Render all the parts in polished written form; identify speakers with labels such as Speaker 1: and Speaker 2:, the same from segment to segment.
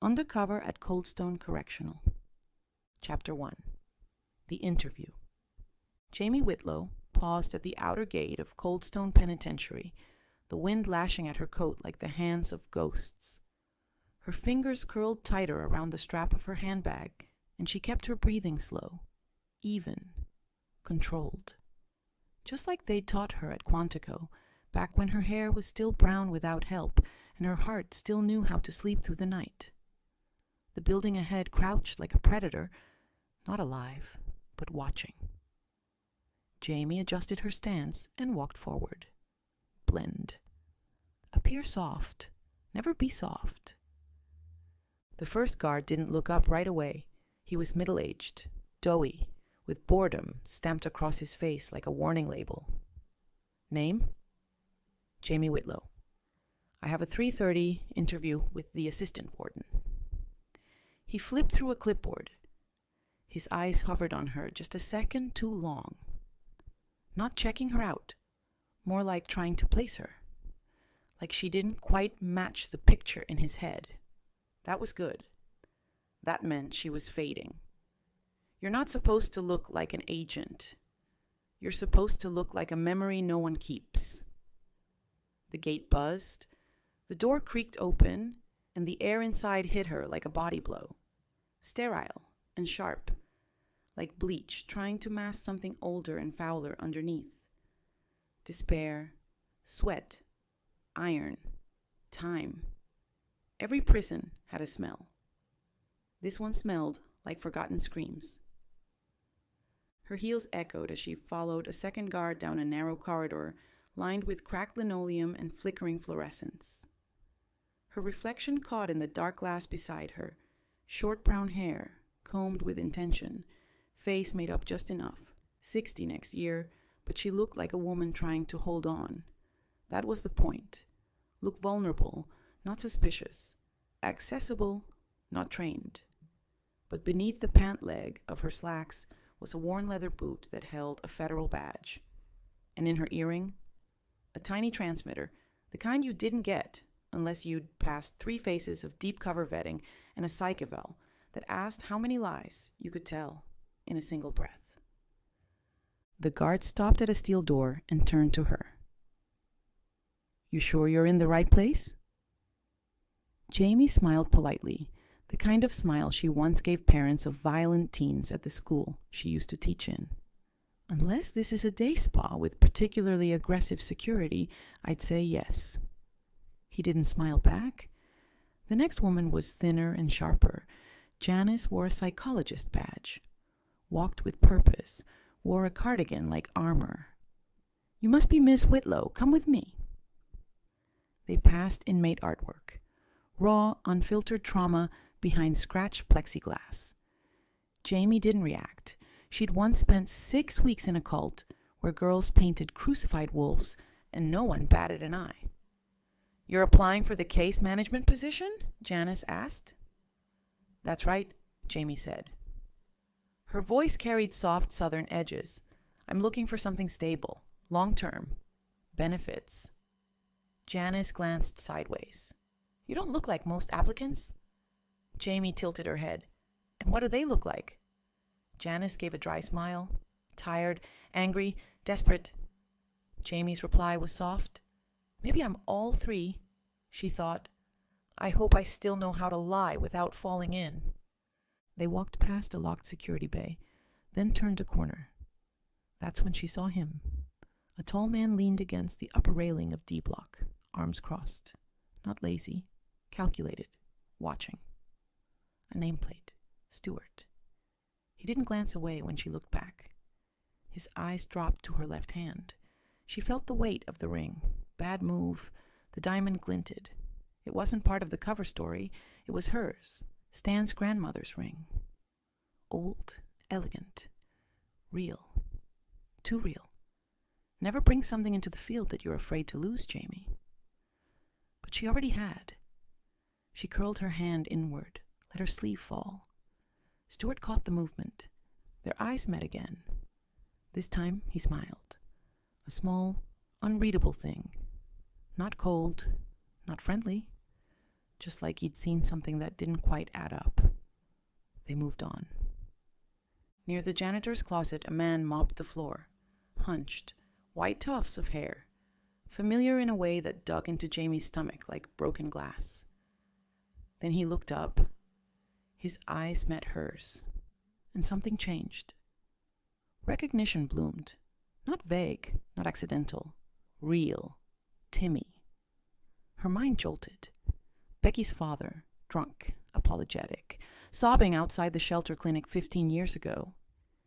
Speaker 1: Undercover at Coldstone Correctional. Chapter 1. The Interview. Jamie Whitlow paused at the outer gate of Coldstone Penitentiary, the wind lashing at her coat like the hands of ghosts. Her fingers curled tighter around the strap of her handbag, and she kept her breathing slow, even, controlled. Just like they'd taught her at Quantico, back when her hair was still brown without help, and her heart still knew how to sleep through the night. The building ahead crouched like a predator, not alive, but watching. Jamie adjusted her stance and walked forward. Blend. Appear soft. Never be soft. The first guard didn't look up right away. He was middle-aged, doughy, with boredom stamped across his face like a warning label. Name? Jamie Whitlow. I have a 3:30 interview with the assistant warden. He flipped through a clipboard. His eyes hovered on her just a second too long. Not checking her out, more like trying to place her. Like she didn't quite match the picture in his head. That was good. That meant she was fading. You're not supposed to look like an agent. You're supposed to look like a memory no one keeps. The gate buzzed. The door creaked open, and the air inside hit her like a body blow. Sterile and sharp, like bleach trying to mask something older and fouler underneath. Despair, sweat, iron, time. Every prison had a smell. This one smelled like forgotten screams. Her heels echoed as she followed a second guard down a narrow corridor lined with cracked linoleum and flickering fluorescents. Her reflection caught in the dark glass beside her. Short brown hair, combed with intention, face made up just enough. 60 next year, but she looked like a woman trying to hold on. That was the point. Look vulnerable, not suspicious. Accessible, not trained. But beneath the pant leg of her slacks was a worn leather boot that held a federal badge. And in her earring, a tiny transmitter, the kind you didn't get unless you'd passed 3 phases of deep cover vetting and a psych eval that asked how many lies you could tell in a single breath. The guard stopped at a steel door and turned to her. You sure you're in the right place? Jamie smiled politely, the kind of smile she once gave parents of violent teens at the school she used to teach in. Unless this is a day spa with particularly aggressive security, I'd say yes. He didn't smile back. The next woman was thinner and sharper. Janice wore a psychologist badge, walked with purpose, wore a cardigan like armor. You must be Miss Whitlow. Come with me. They passed inmate artwork, raw, unfiltered trauma behind scratched plexiglass. Jamie didn't react. She'd once spent 6 weeks in a cult where girls painted crucified wolves and no one batted an eye. You're applying for the case management position? Janice asked. That's right, Jamie said. Her voice carried soft southern edges. I'm looking for something stable, long-term, benefits. Janice glanced sideways. You don't look like most applicants. Jamie tilted her head. And what do they look like? Janice gave a dry smile, tired, angry, desperate. Jamie's reply was soft. Maybe I'm all 3, she thought. I hope I still know how to lie without falling in. They walked past a locked security bay, then turned a corner. That's when she saw him. A tall man leaned against the upper railing of D block, arms crossed. Not lazy, calculated, watching. A nameplate, Stewart. He didn't glance away when she looked back. His eyes dropped to her left hand. She felt the weight of the ring. Bad move. The diamond glinted. It wasn't part of the cover story. It was hers. Stan's grandmother's ring. Old, elegant, real. Too real. Never bring something into the field that you're afraid to lose, Jamie. But she already had. She curled her hand inward, let her sleeve fall. Stewart caught the movement. Their eyes met again. This time he smiled. A small, unreadable thing. Not cold, not friendly. just like he'd seen something that didn't quite add up. They moved on. Near the janitor's closet, a man mopped the floor, hunched, white tufts of hair, familiar in a way that dug into Jamie's stomach like broken glass. Then he looked up. His eyes met hers, and something changed. Recognition bloomed. Not vague, not accidental. Real. Timmy. Her mind jolted. Becky's father, drunk, apologetic, sobbing outside the shelter clinic 15 years ago.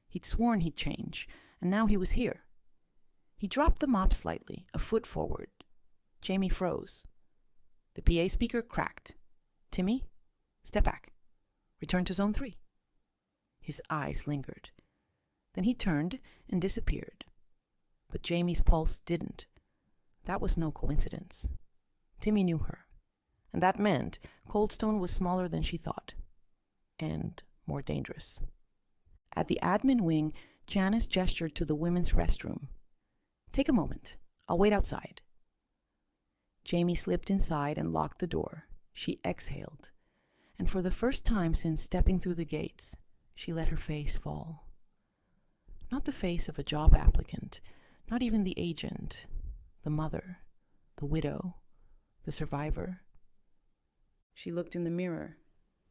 Speaker 1: He'd sworn he'd change, and now he was here. He dropped the mop slightly, a foot forward. Jamie froze. The PA speaker cracked. "Timmy, step back. Return to zone 3. His eyes lingered. Then he turned and disappeared. But Jamie's pulse didn't. That was no coincidence. Timmy knew her. And that meant Coldstone was smaller than she thought. And more dangerous. At the admin wing, Janice gestured to the women's restroom. "Take a moment. I'll wait outside." Jamie slipped inside and locked the door. She exhaled. And for the first time since stepping through the gates, she let her face fall. Not the face of a job applicant, not even the agent, the mother, the widow, the survivor. She looked in the mirror,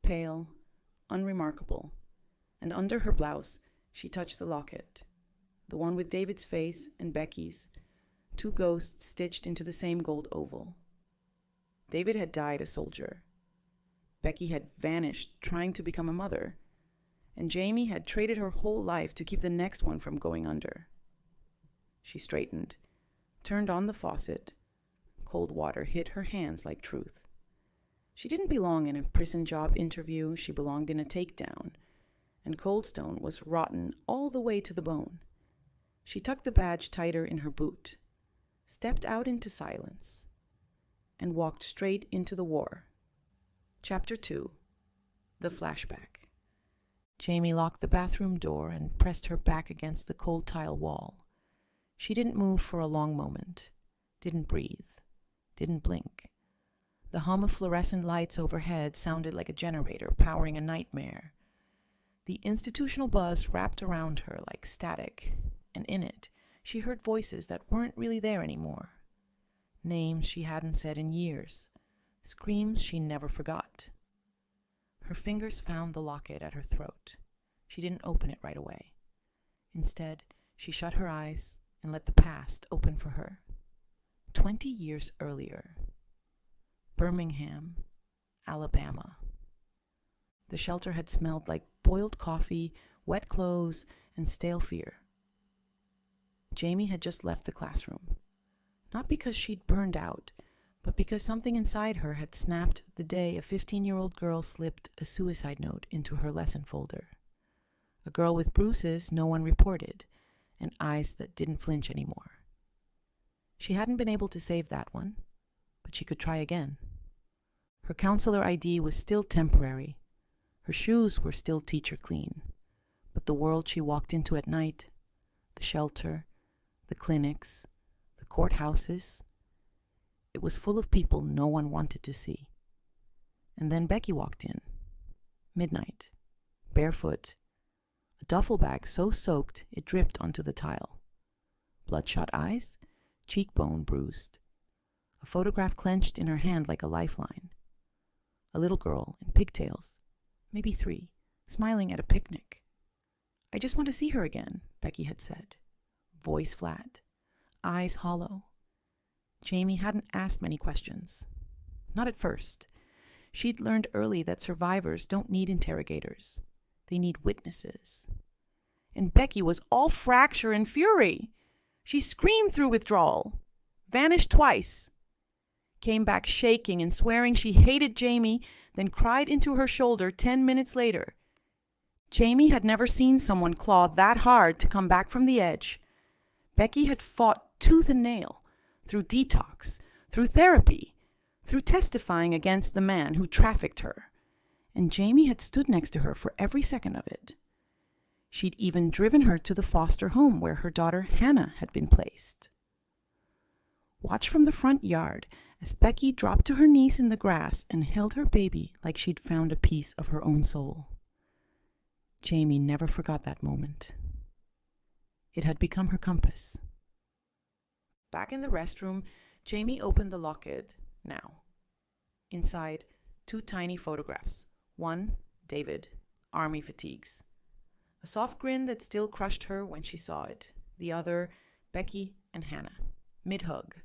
Speaker 1: pale, unremarkable, and under her blouse she touched the locket, the one with David's face and Becky's, 2 ghosts stitched into the same gold oval. David had died a soldier. Becky had vanished trying to become a mother, and Jamie had traded her whole life to keep the next one from going under. She straightened, turned on the faucet. Cold water hit her hands like truth. She didn't belong in a prison job interview, she belonged in a takedown, and Coldstone was rotten all the way to the bone. She tucked the badge tighter in her boot, stepped out into silence, and walked straight into the war. Chapter 2. The Flashback. Jamie locked the bathroom door and pressed her back against the cold tile wall. She didn't move for a long moment, didn't breathe, didn't blink. The hum of fluorescent lights overhead sounded like a generator powering a nightmare. The institutional buzz wrapped around her like static, and in it, she heard voices that weren't really there anymore. Names she hadn't said in years. Screams she never forgot. Her fingers found the locket at her throat. She didn't open it right away. Instead, she shut her eyes and let the past open for her. 20 years earlier. Birmingham, Alabama. The shelter had smelled like boiled coffee, wet clothes, and stale fear. Jamie had just left the classroom. Not because she'd burned out, but because something inside her had snapped the day a 15-year-old girl slipped a suicide note into her lesson folder. A girl with bruises no one reported, and eyes that didn't flinch anymore. She hadn't been able to save that one, but she could try again. Her counselor ID was still temporary. Her shoes were still teacher clean. But the world she walked into at night, the shelter, the clinics, the courthouses, it was full of people no one wanted to see. And then Becky walked in. Midnight, barefoot, a duffel bag so soaked it dripped onto the tile. Bloodshot eyes, cheekbone bruised. A photograph clenched in her hand like a lifeline. A little girl in pigtails, maybe 3, smiling at a picnic. "I just want to see her again," Becky had said. Voice flat, eyes hollow. Jamie hadn't asked many questions. Not at first. She'd learned early that survivors don't need interrogators. They need witnesses. And Becky was all fracture and fury. She screamed through withdrawal, vanished twice, came back shaking and swearing she hated Jamie, then cried into her shoulder 10 minutes later. Jamie had never seen someone claw that hard to come back from the edge. Becky had fought tooth and nail, through detox, through therapy, through testifying against the man who trafficked her. And Jamie had stood next to her for every second of it. She'd even driven her to the foster home where her daughter Hannah had been placed. Watched from the front yard as Becky dropped to her knees in the grass and held her baby like she'd found a piece of her own soul. Jamie never forgot that moment. It had become her compass. Back in the restroom, Jamie opened the locket now. Inside, 2 tiny photographs. One, David, army fatigues. A soft grin that still crushed her when she saw it. The other, Becky and Hannah, mid-hug.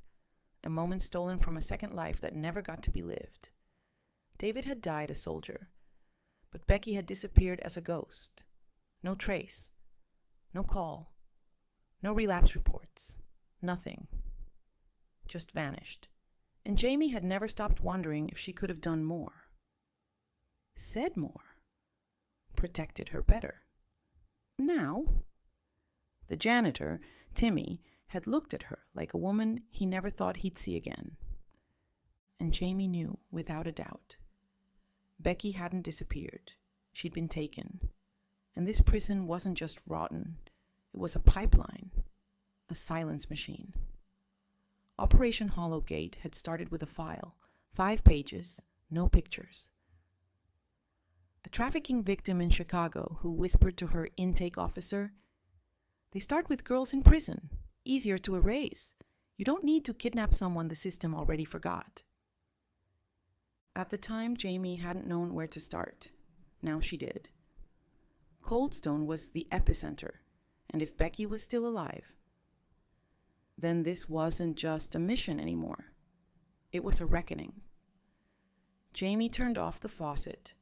Speaker 1: A moment stolen from a second life that never got to be lived. David had died a soldier, but Becky had disappeared as a ghost. No trace, no call, no relapse reports, nothing. Just vanished. And Jamie had never stopped wondering if she could have done more. Said more. Protected her better. Now, the janitor, Timmy, had looked at her like a woman he never thought he'd see again. And Jamie knew, without a doubt. Becky hadn't disappeared. She'd been taken. And this prison wasn't just rotten. It was a pipeline. A silence machine. Operation Hollow Gate had started with a file. 5 pages, no pictures. A trafficking victim in Chicago who whispered to her intake officer, "They start with girls in prison. Easier to erase. You don't need to kidnap someone the system already forgot." At the time, Jamie hadn't known where to start. Now she did. Coldstone was the epicenter, and if Becky was still alive, then this wasn't just a mission anymore. It was a reckoning. Jamie turned off the faucet.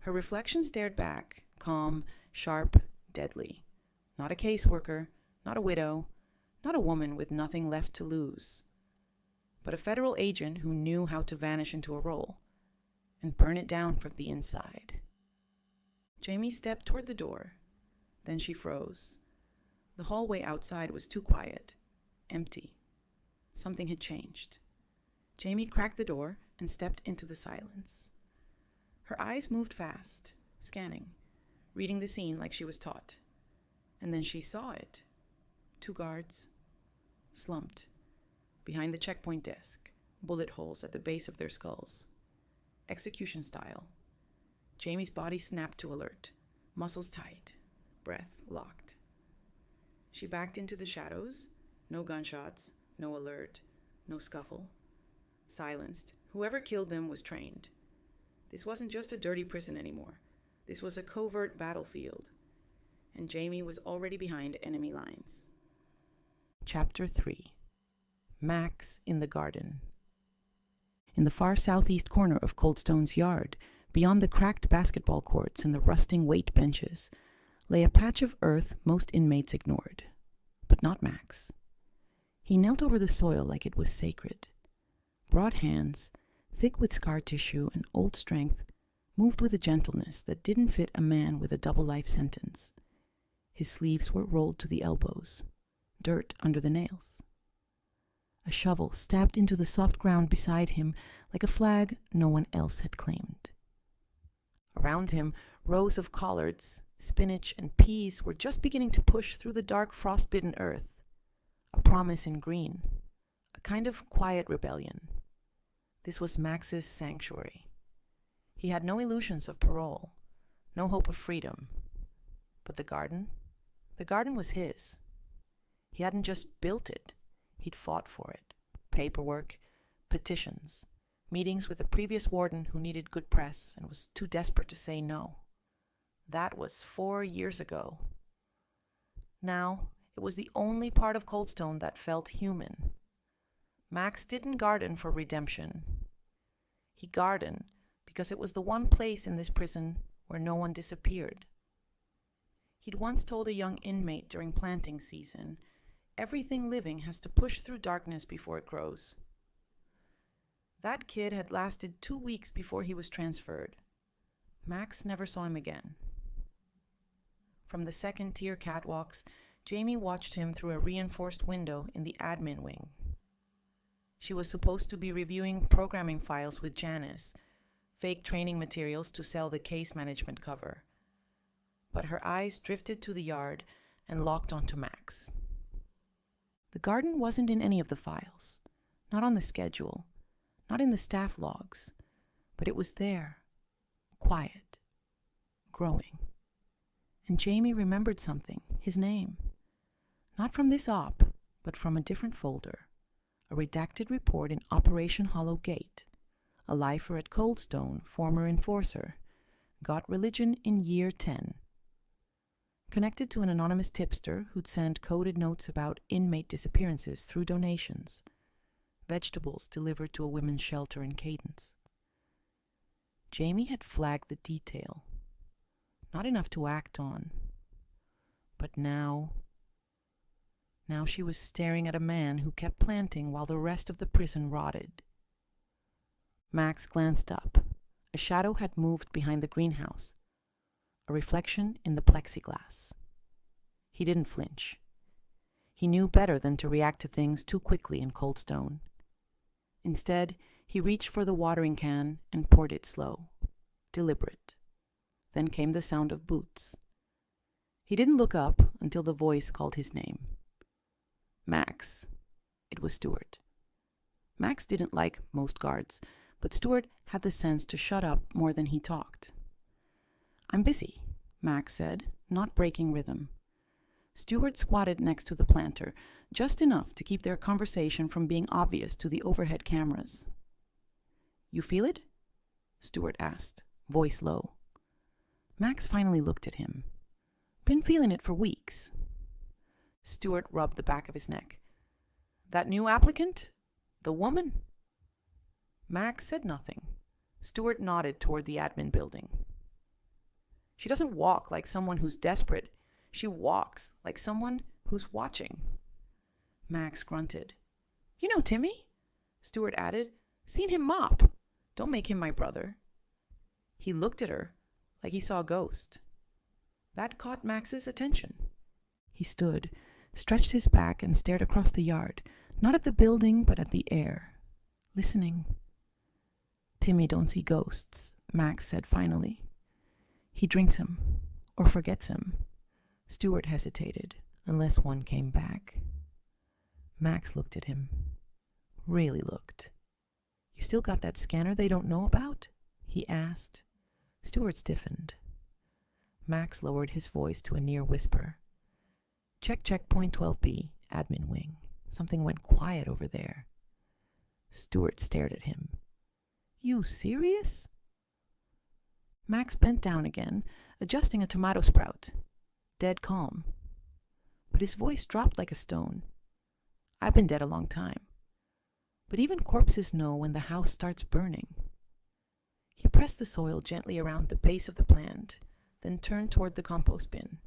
Speaker 1: Her reflection stared back, calm, sharp, deadly. Not a caseworker, not a widow, not a woman with nothing left to lose, but a federal agent who knew how to vanish into a role and burn it down from the inside. Jamie stepped toward the door. Then she froze. The hallway outside was too quiet, empty. Something had changed. Jamie cracked the door and stepped into the silence. Her eyes moved fast, scanning, reading the scene like she was taught. And then she saw it. 2 guards, slumped, behind the checkpoint desk, bullet holes at the base of their skulls. Execution style. Jamie's body snapped to alert, muscles tight, breath locked. She backed into the shadows. No gunshots, no alert, no scuffle. Silenced. Whoever killed them was trained. This wasn't just a dirty prison anymore. This was a covert battlefield. And Jamie was already behind enemy lines. Chapter 3. Max in the Garden. In the far southeast corner of Coldstone's yard, beyond the cracked basketball courts and the rusting weight benches, lay a patch of earth most inmates ignored. But not Max. He knelt over the soil like it was sacred. Broad hands, thick with scar tissue and old strength, moved with a gentleness that didn't fit a man with a double life sentence. His sleeves were rolled to the elbows, dirt under the nails. A shovel stabbed into the soft ground beside him like a flag no one else had claimed. Around him, rows of collards, spinach, and peas were just beginning to push through the dark frost-bitten earth. A promise in green, a kind of quiet rebellion. This was Max's sanctuary. He had no illusions of parole, no hope of freedom. But the garden was his. He hadn't just built it, he'd fought for it. Paperwork, petitions, meetings with the previous warden who needed good press and was too desperate to say no. That was 4 years ago. Now, it was the only part of Coldstone that felt human. Max didn't garden for redemption. He gardened because it was the one place in this prison where no one disappeared. He'd once told a young inmate during planting season, "Everything living has to push through darkness before it grows." That kid had lasted 2 weeks before he was transferred. Max never saw him again. From the second-tier catwalks, Jamie watched him through a reinforced window in the admin wing. She was supposed to be reviewing programming files with Janice, fake training materials to sell the case management cover. But her eyes drifted to the yard and locked onto Max. The garden wasn't in any of the files, not on the schedule, not in the staff logs, but it was there, quiet, growing. And Jamie remembered something, his name. Not from this op, but from a different folder. A redacted report in Operation Hollow Gate. A lifer at Coldstone, former enforcer. Got religion in year 10. Connected to an anonymous tipster who'd send coded notes about inmate disappearances through donations. Vegetables delivered to a women's shelter in Cadence. Jamie had flagged the detail. Not enough to act on. But now she was staring at a man who kept planting while the rest of the prison rotted. Max glanced up. A shadow had moved behind the greenhouse, a reflection in the plexiglass. He didn't flinch. He knew better than to react to things too quickly in Coldstone. Instead, he reached for the watering can and poured it slow, deliberate. Then came the sound of boots. He didn't look up until the voice called his name. Max. It was Stuart. Max didn't like most guards, but Stuart had the sense to shut up more than he talked. "I'm busy," Max said, not breaking rhythm. Stuart squatted next to the planter, just enough to keep their conversation from being obvious to the overhead cameras. "You feel it?" Stuart asked, voice low. Max finally looked at him. "Been feeling it for weeks." Stuart rubbed the back of his neck. "That new applicant? The woman?" Max said nothing. Stuart nodded toward the admin building. "She doesn't walk like someone who's desperate. She walks like someone who's watching." Max grunted. "You know Timmy?" Stuart added. "Seen him mop. Don't make him my brother." He looked at her like he saw a ghost. That caught Max's attention. He stood, stretched his back, and stared across the yard, not at the building, but at the air, listening. "Timmy don't see ghosts," Max said finally. "He drinks 'em, or forgets 'em." Stuart hesitated, unless one came back. Max looked at him. Really looked. "You still got that scanner they don't know about?" he asked. Stuart stiffened. Max lowered his voice to a near whisper. Check point 12B, admin wing. Something went quiet over there." Stuart stared at him. "You serious?" Max bent down again, adjusting a tomato sprout. Dead calm. But his voice dropped like a stone. "I've been dead a long time. But even corpses know when the house starts burning." He pressed the soil gently around the base of the plant, then turned toward the compost bin.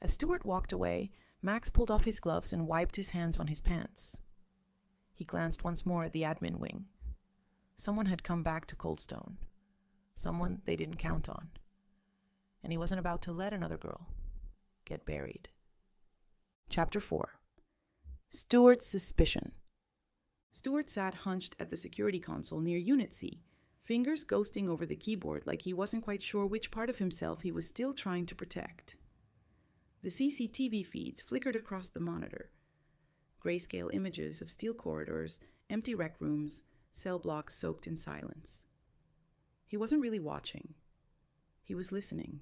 Speaker 1: As Stuart walked away, Max pulled off his gloves and wiped his hands on his pants. He glanced once more at the admin wing. Someone had come back to Coldstone. Someone they didn't count on. And he wasn't about to let another girl get buried. Chapter 4. Stuart's suspicion. Stuart sat hunched at the security console near Unit C, fingers ghosting over the keyboard like he wasn't quite sure which part of himself he was still trying to protect. The CCTV feeds flickered across the monitor. Grayscale images of steel corridors, empty rec rooms, cell blocks soaked in silence. He wasn't really watching. He was listening.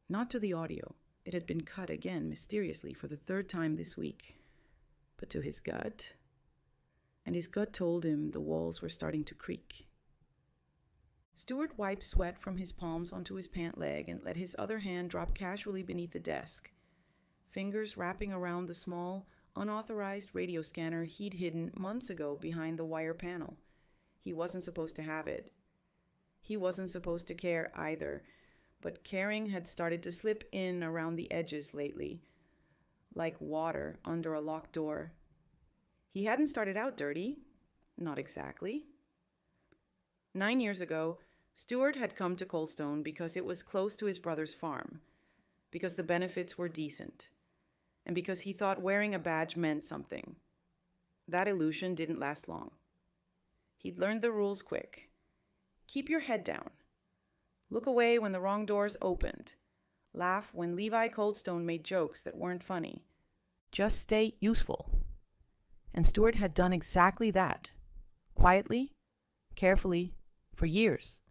Speaker 1: Not to the audio. It had been cut again mysteriously for the third time this week. But to his gut. And his gut told him the walls were starting to creak. Stuart wiped sweat from his palms onto his pant leg and let his other hand drop casually beneath the desk, fingers wrapping around the small, unauthorized radio scanner he'd hidden months ago behind the wire panel. He wasn't supposed to have it. He wasn't supposed to care either, but caring had started to slip in around the edges lately, like water under a locked door. He hadn't started out dirty. Not exactly. 9 years ago, Stuart had come to Coldstone because it was close to his brother's farm, because the benefits were decent, and because he thought wearing a badge meant something. That illusion didn't last long. He'd learned the rules quick. Keep your head down. Look away when the wrong doors opened. Laugh when Levi Coldstone made jokes that weren't funny. Just stay useful. And Stuart had done exactly that. quietly, carefully, for years.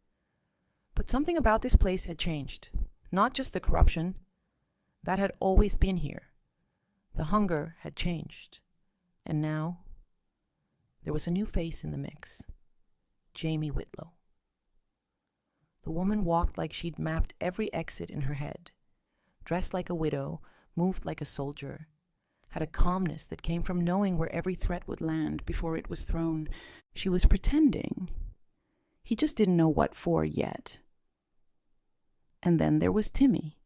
Speaker 1: But something about this place had changed. Not just the corruption. That had always been here. The hunger had changed. And now, there was a new face in the mix. Jamie Whitlow. The woman walked like she'd mapped every exit in her head. Dressed like a widow, moved like a soldier. Had a calmness that came from knowing where every threat would land before it was thrown. She was pretending. He just didn't know what for yet. And then there was Timmy.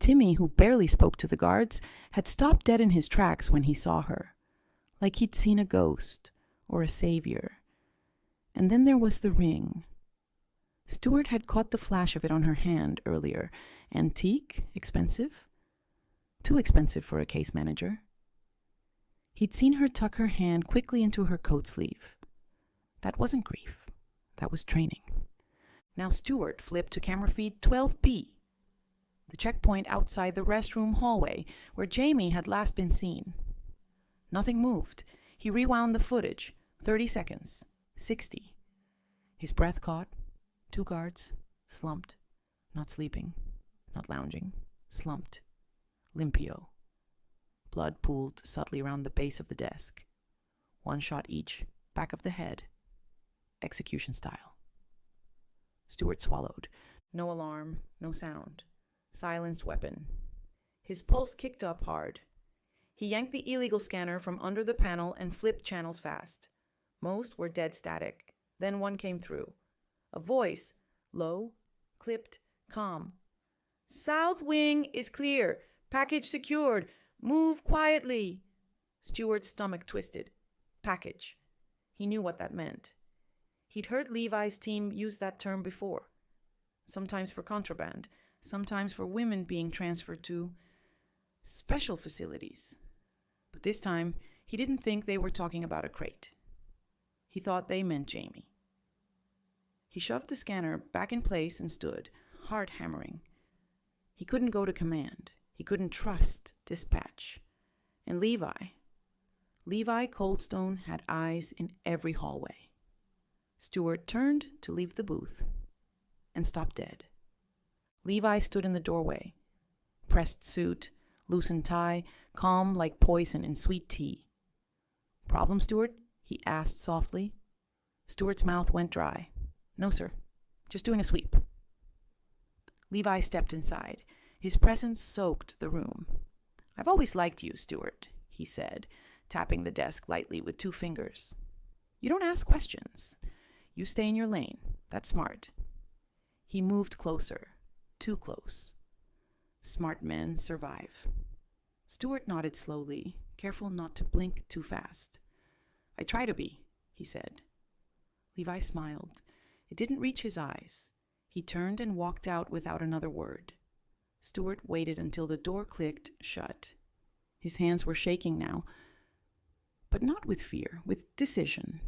Speaker 1: Timmy, who barely spoke to the guards, had stopped dead in his tracks when he saw her, like he'd seen a ghost or a savior. And then there was the ring. Stuart had caught the flash of it on her hand earlier. Antique? Expensive? Too expensive for a case manager. He'd seen her tuck her hand quickly into her coat sleeve. That wasn't grief. That was training. Now Stuart flipped to camera feed 12B, the checkpoint outside the restroom hallway where Jamie had last been seen. Nothing moved. He rewound the footage. 30 seconds. 60. His breath caught. 2 guards. Slumped. Not sleeping. Not lounging. Slumped. Limpio. Blood pooled subtly around the base of the desk. 1 shot each. Back of the head. Execution style. Stuart swallowed. No alarm. No sound. Silenced weapon. His pulse kicked up hard. He yanked the illegal scanner from under the panel and flipped channels fast. Most were dead static. Then one came through. A voice, low, clipped, calm. "South wing is clear. Package secured. Move quietly." Stuart's stomach twisted. Package. He knew what that meant. He'd heard Levi's team use that term before. Sometimes for contraband. Sometimes for women being transferred to special facilities. But this time, he didn't think they were talking about a crate. He thought they meant Jamie. He shoved the scanner back in place and stood, heart hammering. He couldn't go to command. He couldn't trust dispatch. And Levi Coldstone had eyes in every hallway. Stuart turned to leave the booth and stopped dead. Levi stood in the doorway, pressed suit, loosened tie, calm like poison in sweet tea. "Problem, Stuart?" he asked softly. Stuart's mouth went dry. "No, sir. Just doing a sweep." Levi stepped inside. His presence soaked the room. "I've always liked you, Stuart," he said, tapping the desk lightly with 2 fingers. "You don't ask questions. You stay in your lane. That's smart." He moved closer. Too close. Smart men survive. Stuart nodded slowly, careful not to blink too fast. "I try to be," he said. Levi smiled. It didn't reach his eyes. He turned and walked out without another word. Stuart waited until the door clicked shut. His hands were shaking now, but not with fear, with decision.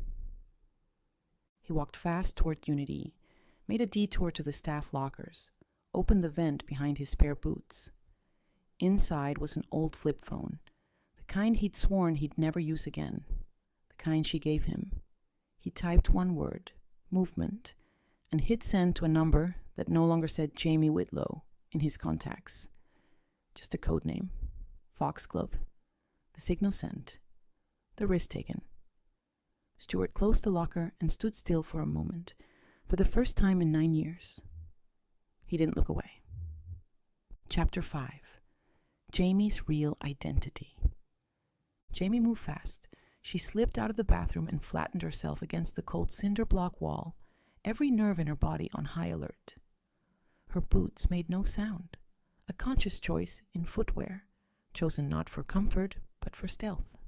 Speaker 1: He walked fast toward Unity, made a detour to the staff lockers, opened the vent behind his spare boots. Inside was an old flip phone, the kind he'd sworn he'd never use again, the kind she gave him. He typed 1 word, movement, and hit send to a number that no longer said Jamie Whitlow in his contacts. Just a code name. Foxglove. The signal sent. The risk taken. Stuart closed the locker and stood still for a moment, for the first time in 9 years. He didn't look away. Chapter 5. Jamie's real identity. Jamie moved fast. She slipped out of the bathroom and flattened herself against the cold cinder block wall, every nerve in her body on high alert. Her boots made no sound, a conscious choice in footwear, chosen not for comfort, but for stealth.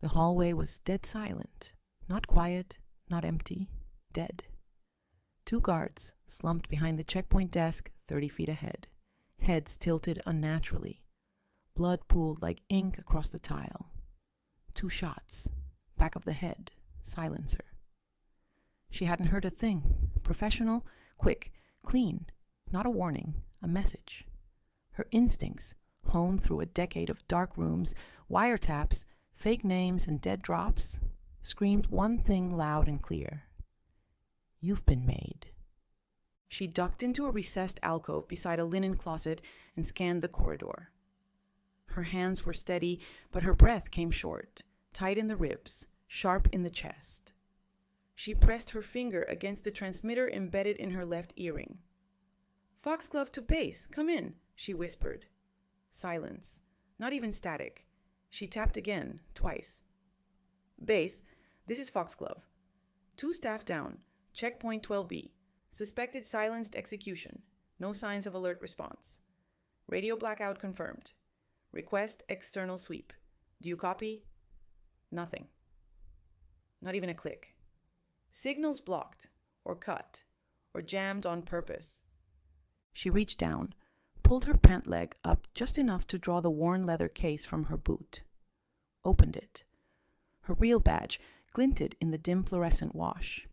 Speaker 1: The hallway was dead silent, not quiet, not empty, dead. 2 guards slumped behind the checkpoint desk 30 feet ahead, heads tilted unnaturally. Blood pooled like ink across the tile. 2 shots, back of the head, silencer. She hadn't heard a thing. Professional, quick, clean, not a warning, a message. Her instincts, honed through a decade of dark rooms, wiretaps, fake names, and dead drops, screamed one thing loud and clear. "You've been made." She ducked into a recessed alcove beside a linen closet and scanned the corridor. Her hands were steady, but her breath came short, tight in the ribs, sharp in the chest. She pressed her finger against the transmitter embedded in her left earring. "Foxglove to base, come in," she whispered. Silence, not even static. She tapped again, twice. "Base, this is Foxglove. 2 staff down, checkpoint 12B. Suspected silenced execution. No signs of alert response. Radio blackout confirmed. Request external sweep. Do you copy?" Nothing. Not even a click. Signals blocked, or cut, or jammed on purpose. She reached down, pulled her pant leg up just enough to draw the worn leather case from her boot. Opened it. Her real badge glinted in the dim fluorescent wash.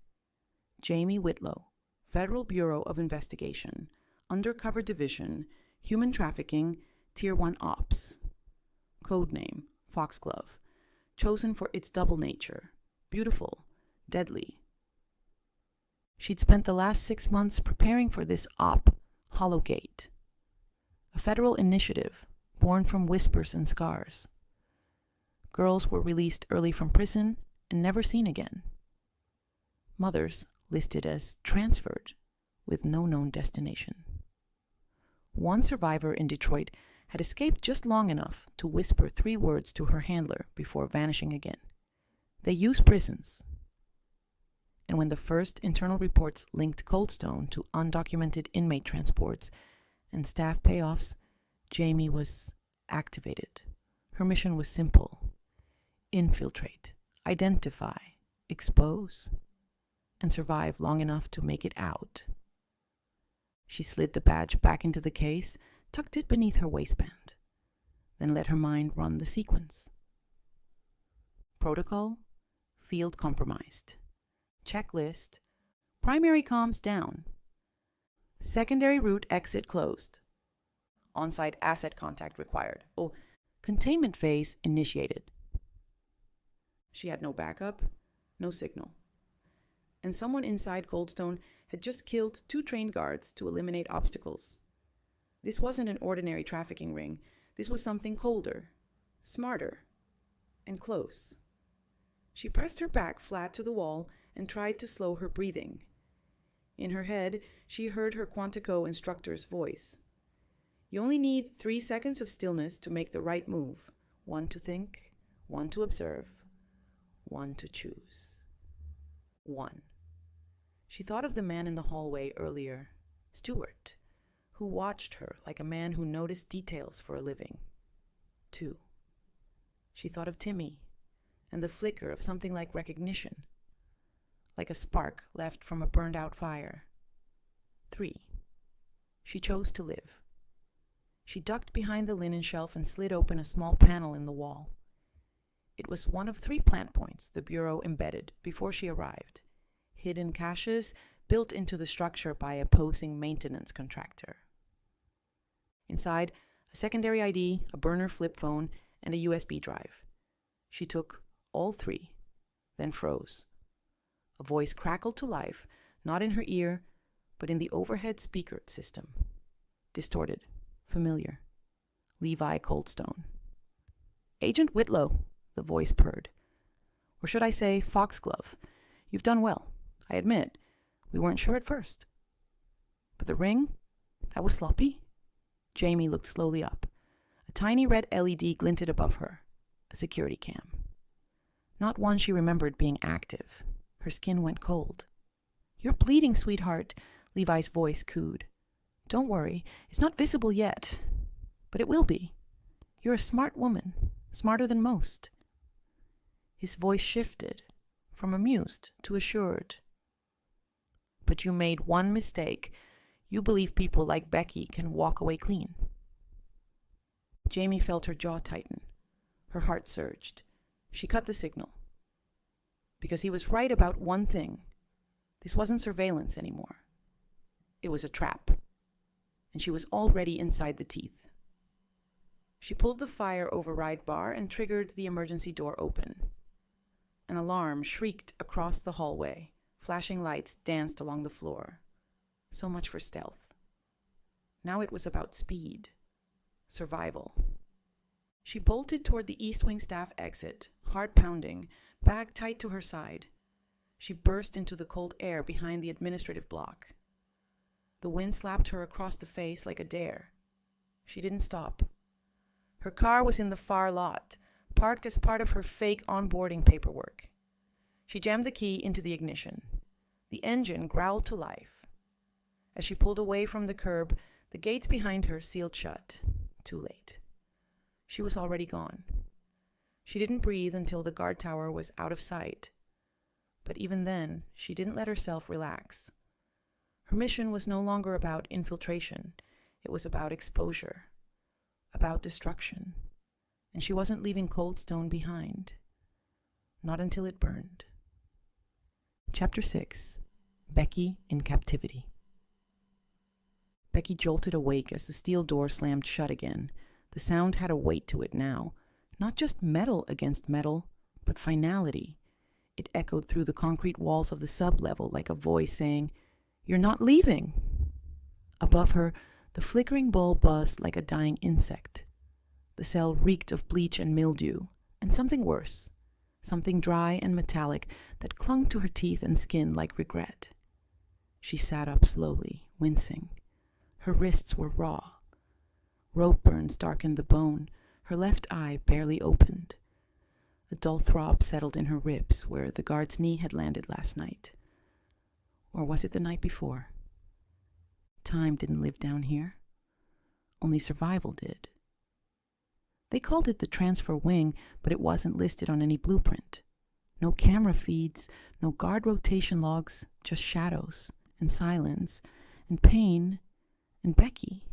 Speaker 1: Jamie Whitlow, Federal Bureau of Investigation, Undercover Division, Human Trafficking, Tier 1 Ops. Codename, Foxglove. Chosen for its double nature. Beautiful, deadly. She'd spent the last 6 months preparing for this op, Hollow Gate. A federal initiative born from whispers and scars. Girls were released early from prison and never seen again. Mothers listed as transferred with no known destination. One survivor in Detroit had escaped just long enough to whisper 3 words to her handler before vanishing again. They use prisons. And when the first internal reports linked Coldstone to undocumented inmate transports and staff payoffs, Jamie was activated. Her mission was simple: infiltrate, identify, expose, and survive long enough to make it out. She slid the badge back into the case, tucked it beneath her waistband, then let her mind run the sequence. Protocol: field compromised. Checklist: primary comms down. Secondary route exit closed. On-site asset contact required. Containment phase initiated. She had no backup, no signal. And someone inside Coldstone had just killed 2 trained guards to eliminate obstacles. This wasn't an ordinary trafficking ring. This was something colder, smarter, and close. She pressed her back flat to the wall and tried to slow her breathing. In her head, she heard her Quantico instructor's voice. "You only need 3 seconds of stillness to make the right move. 1 to think, 1 to observe, 1 to choose." 1. She thought of the man in the hallway earlier, Stewart, who watched her like a man who noticed details for a living. 2. She thought of Timmy and the flicker of something like recognition, like a spark left from a burned-out fire. 3. She chose to live. She ducked behind the linen shelf and slid open a small panel in the wall. It was one of 3 plant points the Bureau embedded before she arrived, hidden caches built into the structure by a posing maintenance contractor. Inside, a secondary ID, a burner flip phone, and a USB drive. She took all 3, then froze. A voice crackled to life, not in her ear, but in the overhead speaker system. Distorted, familiar. Levi Coldstone. "Agent Whitlow," the voice purred. "Or should I say Foxglove? You've done well. I admit, we weren't sure at first. But the ring? That was sloppy." Jamie looked slowly up. A tiny red LED glinted above her. A security cam. Not one she remembered being active. Her skin went cold. "You're bleeding, sweetheart," Levi's voice cooed. "Don't worry, it's not visible yet. But it will be. You're a smart woman, smarter than most." His voice shifted, from amused to assured. "But you made one mistake. You believe people like Becky can walk away clean." Jamie felt her jaw tighten. Her heart surged. She cut the signal. Because he was right about one thing. This wasn't surveillance anymore. It was a trap. And she was already inside the teeth. She pulled the fire override bar and triggered the emergency door open. An alarm shrieked across the hallway. Flashing lights danced along the floor. So much for stealth. Now it was about speed. Survival. She bolted toward the East Wing staff exit, heart pounding, bag tight to her side. She burst into the cold air behind the administrative block. The wind slapped her across the face like a dare. She didn't stop. Her car was in the far lot, parked as part of her fake onboarding paperwork. She jammed the key into the ignition. The engine growled to life. As she pulled away from the curb, the gates behind her sealed shut. Too late. She was already gone. She didn't breathe until the guard tower was out of sight. But even then, she didn't let herself relax. Her mission was no longer about infiltration. It was about exposure, about destruction. And she wasn't leaving Coldstone behind. Not until it burned. Chapter 6. Becky in Captivity. Becky jolted awake as the steel door slammed shut again. The sound had a weight to it now. Not just metal against metal, but finality. It echoed through the concrete walls of the sub-level like a voice saying, "You're not leaving!" Above her, the flickering bulb buzzed like a dying insect. The cell reeked of bleach and mildew, and something worse, something dry and metallic that clung to her teeth and skin like regret. She sat up slowly, wincing. Her wrists were raw. Rope burns darkened the bone. Her left eye barely opened. A dull throb settled in her ribs where the guard's knee had landed last night. Or was it the night before? Time didn't live down here. Only survival did. They called it the transfer wing, but it wasn't listed on any blueprint. No camera feeds, no guard rotation logs, just shadows and silence and pain and Becky.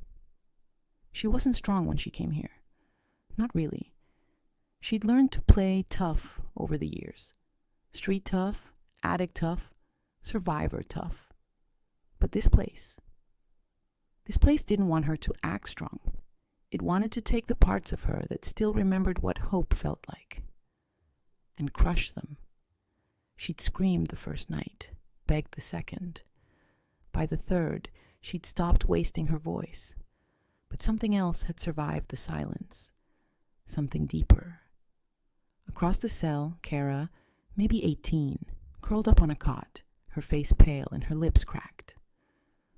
Speaker 1: She wasn't strong when she came here. Not really. She'd learned to play tough over the years. Street tough, attic tough, survivor tough. But this place didn't want her to act strong. It wanted to take the parts of her that still remembered what hope felt like and crush them. She'd screamed the first night, begged the second. By the third, she'd stopped wasting her voice. But something else had survived the silence. Something deeper. Across the cell, Kara, maybe 18, curled up on a cot, her face pale and her lips cracked.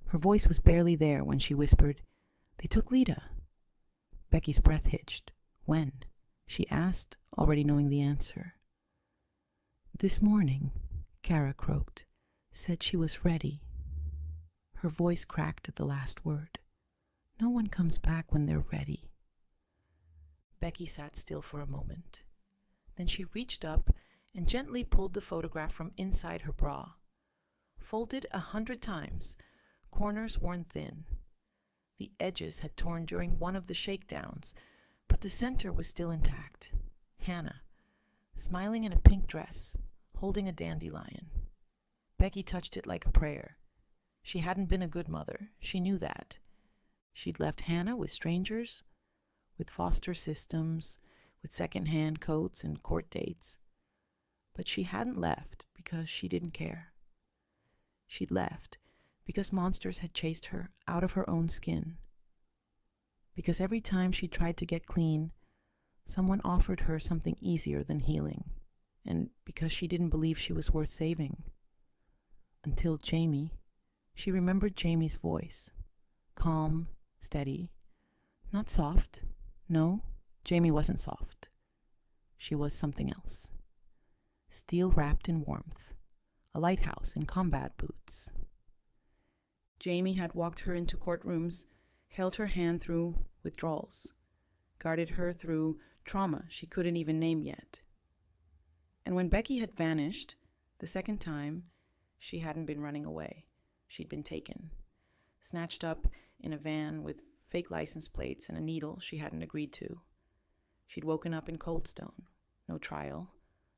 Speaker 1: Her voice was barely there when she whispered, "They took Lita." Becky's breath hitched. "When?" she asked, already knowing the answer. "This morning," Kara croaked, "said she was ready." Her voice cracked at the last word. "No one comes back when they're ready." Becky sat still for a moment. Then she reached up and gently pulled the photograph from inside her bra. Folded 100 times, corners worn thin. The edges had torn during one of the shakedowns, but the center was still intact. Hannah, smiling in a pink dress, holding a dandelion. Becky touched it like a prayer. She hadn't been a good mother. She knew that. She'd left Hannah with strangers, with foster systems, with second-hand coats and court dates. But she hadn't left because she didn't care. She'd left because monsters had chased her out of her own skin. Because every time she tried to get clean, someone offered her something easier than healing. And because she didn't believe she was worth saving. Until Jamie. She remembered Jamie's voice. Calm, steady. Not soft. No, Jamie wasn't soft. She was something else. Steel wrapped in warmth. A lighthouse in combat boots. Jamie had walked her into courtrooms, held her hand through withdrawals, guarded her through trauma she couldn't even name yet. And when Becky had vanished, the second time, she hadn't been running away. She'd been taken, snatched up in a van with fake license plates and a needle she hadn't agreed to. She'd woken up in Coldstone. No trial,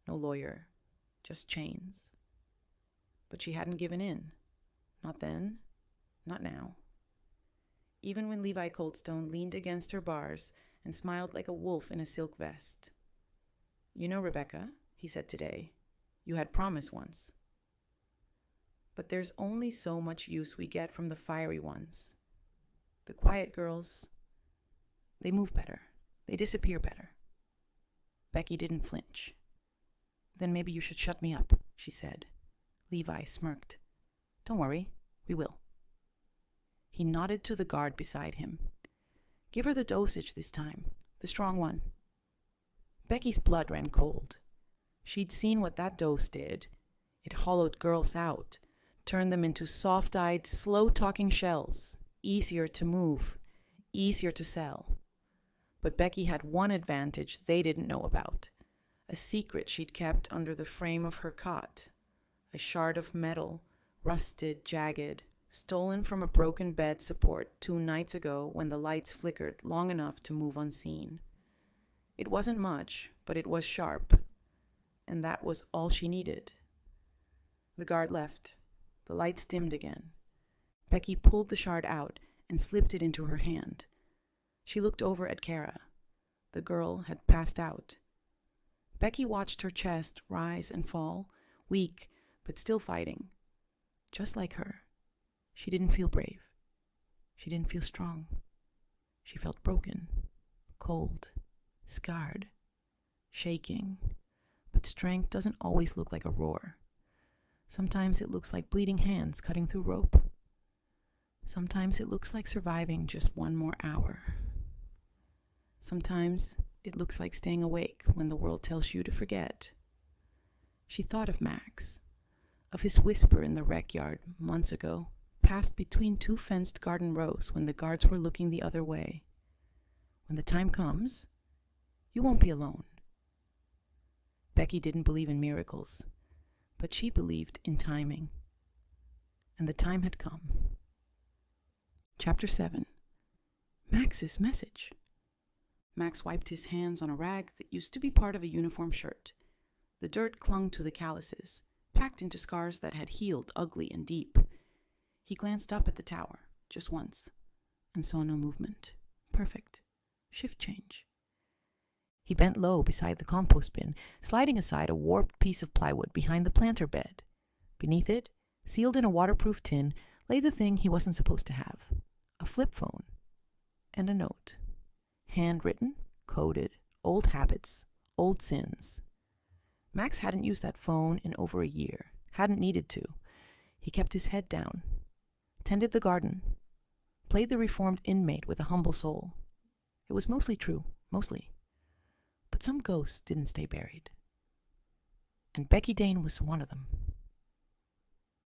Speaker 1: no lawyer, just chains. But she hadn't given in. Not then, not now. Even when Levi Coldstone leaned against her bars and smiled like a wolf in a silk vest. "You know, Rebecca," he said today, You had promise once. But there's only so much use we get from the fiery ones. The quiet girls, they move better. They disappear better. Becky didn't flinch. Then maybe you should shut me up, she said. Levi smirked. Don't worry, we will. He nodded to the guard beside him. Give her the dosage this time, the strong one. Becky's blood ran cold. She'd seen what that dose did. It hollowed girls out, turned them into soft-eyed, slow-talking shells, easier to move, easier to sell. But Becky had one advantage they didn't know about, a secret she'd kept under the frame of her cot, a shard of metal, rusted, jagged, stolen from a broken bed support 2 nights ago when the lights flickered long enough to move unseen. It wasn't much, but it was sharp, and that was all she needed. The guard left. The lights dimmed again. Becky pulled the shard out and slipped it into her hand. She looked over at Kara. The girl had passed out. Becky watched her chest rise and fall, weak but still fighting. Just like her. She didn't feel brave. She didn't feel strong. She felt broken, cold, scarred, shaking. But strength doesn't always look like a roar. Sometimes it looks like bleeding hands cutting through rope. Sometimes it looks like surviving just 1 more hour. Sometimes it looks like staying awake when the world tells you to forget. She thought of Max, of his whisper in the rec yard months ago, passed between 2 fenced garden rows when the guards were looking the other way. When the time comes, you won't be alone. Becky didn't believe in miracles, but she believed in timing. And the time had come. Chapter 7. Max's message. Max wiped his hands on a rag that used to be part of a uniform shirt. The dirt clung to the calluses, packed into scars that had healed ugly and deep. He glanced up at the tower, just once, and saw no movement. Perfect. Shift change. He bent low beside the compost bin, sliding aside a warped piece of plywood behind the planter bed. Beneath it, sealed in a waterproof tin, lay the thing he wasn't supposed to have. A flip phone. And a note. Handwritten, coded, old habits, old sins. Max hadn't used that phone in over a year. Hadn't needed to. He kept his head down. Tended the garden. Played the reformed inmate with a humble soul. It was mostly true. Mostly. But some ghosts didn't stay buried. And Becky Dane was one of them.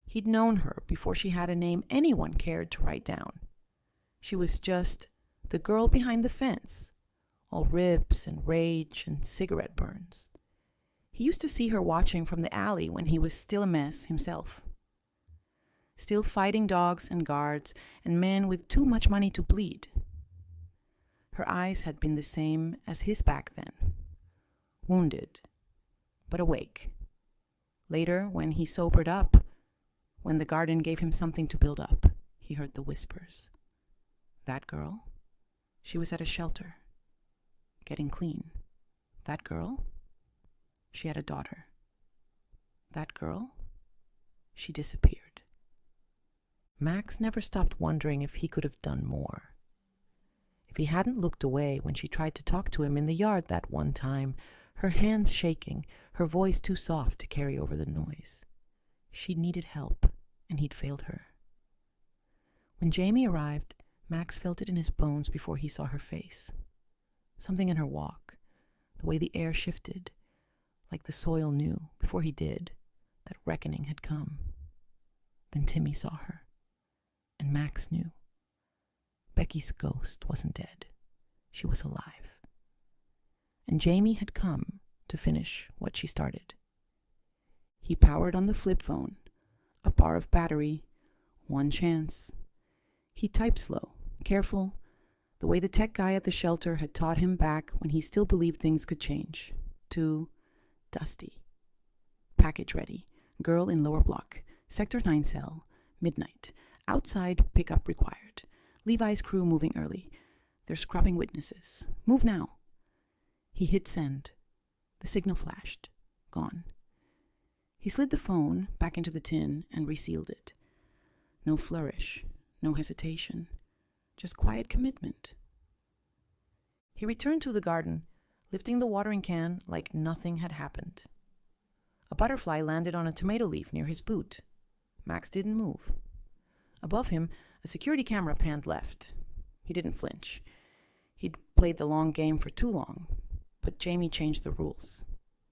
Speaker 1: He'd known her before she had a name anyone cared to write down. She was just the girl behind the fence, all ribs and rage and cigarette burns. He used to see her watching from the alley when he was still a mess himself. Still fighting dogs and guards and men with too much money to bleed. Her eyes had been the same as his back then. Wounded, but awake. Later, when he sobered up, when the garden gave him something to build up, he heard the whispers. That girl? She was at a shelter, getting clean. That girl? She had a daughter. That girl? She disappeared. Max never stopped wondering if he could have done more. If he hadn't looked away when she tried to talk to him in the yard that one time, her hands shaking, her voice too soft to carry over the noise. She needed help, and he'd failed her. When Jamie arrived, Max felt it in his bones before he saw her face. Something in her walk, the way the air shifted, like the soil knew, before he did, that reckoning had come. Then Timmy saw her, and Max knew. Becky's ghost wasn't dead. She was alive. And Jamie had come to finish what she started. He powered on the flip phone, a bar of battery, 1 chance. He typed slow, careful, the way the tech guy at the shelter had taught him back when he still believed things could change. To Dusty. Package ready. Girl in lower block. Sector 9 cell. Midnight. Outside pickup required. Levi's crew moving early. They're scrubbing witnesses. Move now. He hit send. The signal flashed. Gone. He slid the phone back into the tin and resealed it. No flourish, no hesitation, just quiet commitment. He returned to the garden, lifting the watering can like nothing had happened. A butterfly landed on a tomato leaf near his boot. Max didn't move. Above him, a security camera panned left. He didn't flinch. He'd played the long game for too long, but Jamie changed the rules.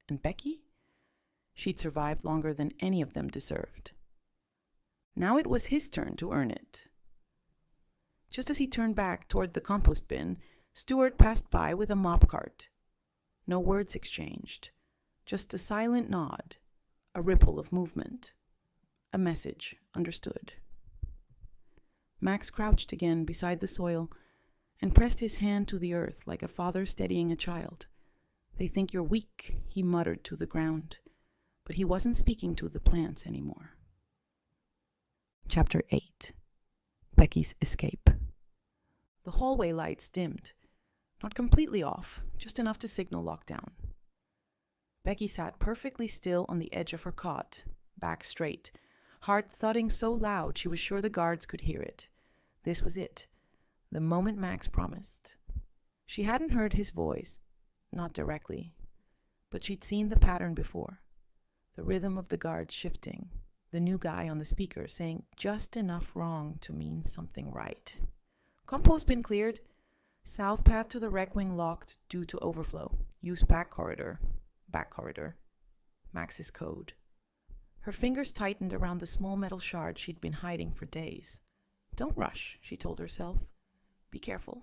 Speaker 1: And Becky? She'd survived longer than any of them deserved. Now it was his turn to earn it. Just as he turned back toward the compost bin, Stuart passed by with a mop cart. No words exchanged, just a silent nod, a ripple of movement, a message understood. Max crouched again beside the soil and pressed his hand to the earth like a father steadying a child. "They think you're weak," he muttered to the ground, but he wasn't speaking to the plants anymore. Chapter 8. Becky's Escape. The hallway lights dimmed. Not completely off, just enough to signal lockdown. Becky sat perfectly still on the edge of her cot, back straight, heart thudding so loud she was sure the guards could hear it. This was it, the moment Max promised. She hadn't heard his voice, not directly, but she'd seen the pattern before. The rhythm of the guards shifting, the new guy on the speaker saying just enough wrong to mean something right. Compost bin cleared. South path to the rec wing locked due to overflow. Use back corridor. Back corridor. Max's code. Her fingers tightened around the small metal shard she'd been hiding for days. Don't rush, she told herself. Be careful.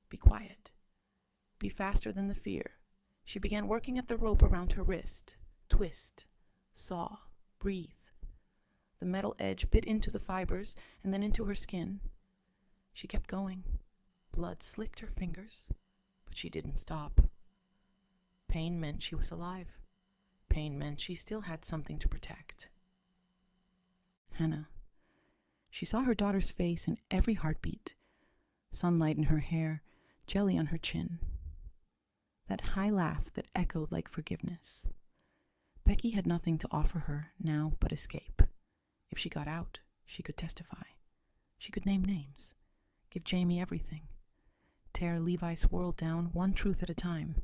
Speaker 1: Be quiet. Be faster than the fear. She began working at the rope around her wrist. Twist. Saw. Breathe. The metal edge bit into the fibers and then into her skin. She kept going. Blood slicked her fingers, but she didn't stop. Pain meant she was alive. Pain meant she still had something to protect. Hannah. She saw her daughter's face in every heartbeat. Sunlight in her hair, jelly on her chin. That high laugh that echoed like forgiveness. Becky had nothing to offer her now but escape. If she got out, she could testify. She could name names. Give Jamie everything. Tear Levi's world down one truth at a time.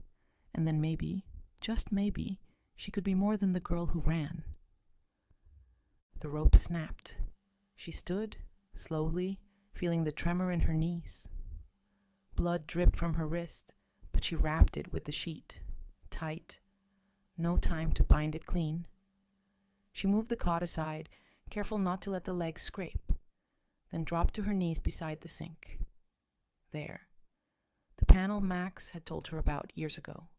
Speaker 1: And then maybe, just maybe, she could be more than the girl who ran. The rope snapped. She stood, slowly, feeling the tremor in her knees. Blood dripped from her wrist, but she wrapped it with the sheet, tight. No time to bind it clean. She moved the cot aside, careful not to let the legs scrape, then dropped to her knees beside the sink. There. The panel Max had told her about years ago,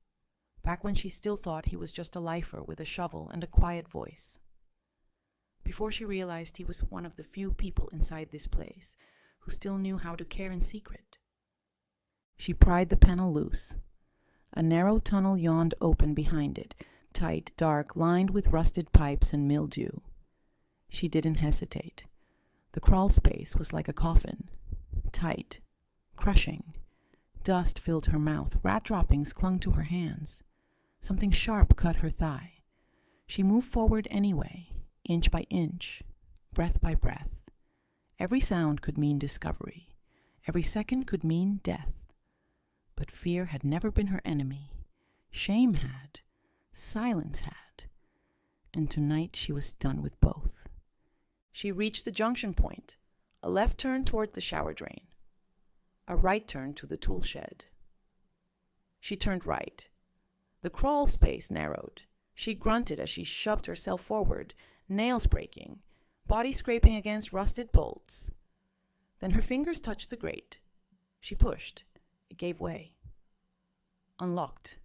Speaker 1: back when she still thought he was just a lifer with a shovel and a quiet voice. Before she realized he was one of the few people inside this place who still knew how to care in secret. She pried the panel loose. A narrow tunnel yawned open behind it, tight, dark, lined with rusted pipes and mildew. She didn't hesitate. The crawl space was like a coffin, tight, crushing. Dust filled her mouth. Rat droppings clung to her hands. Something sharp cut her thigh. She moved forward anyway, inch by inch, breath by breath. Every sound could mean discovery. Every second could mean death. But fear had never been her enemy. Shame had. Silence had. And tonight she was done with both. She reached the junction point, a left turn toward the shower drain, a right turn to the tool shed. She turned right. The crawl space narrowed. She grunted as she shoved herself forward, nails breaking, body scraping against rusted bolts. Then her fingers touched the grate. She pushed. It gave way. Unlocked.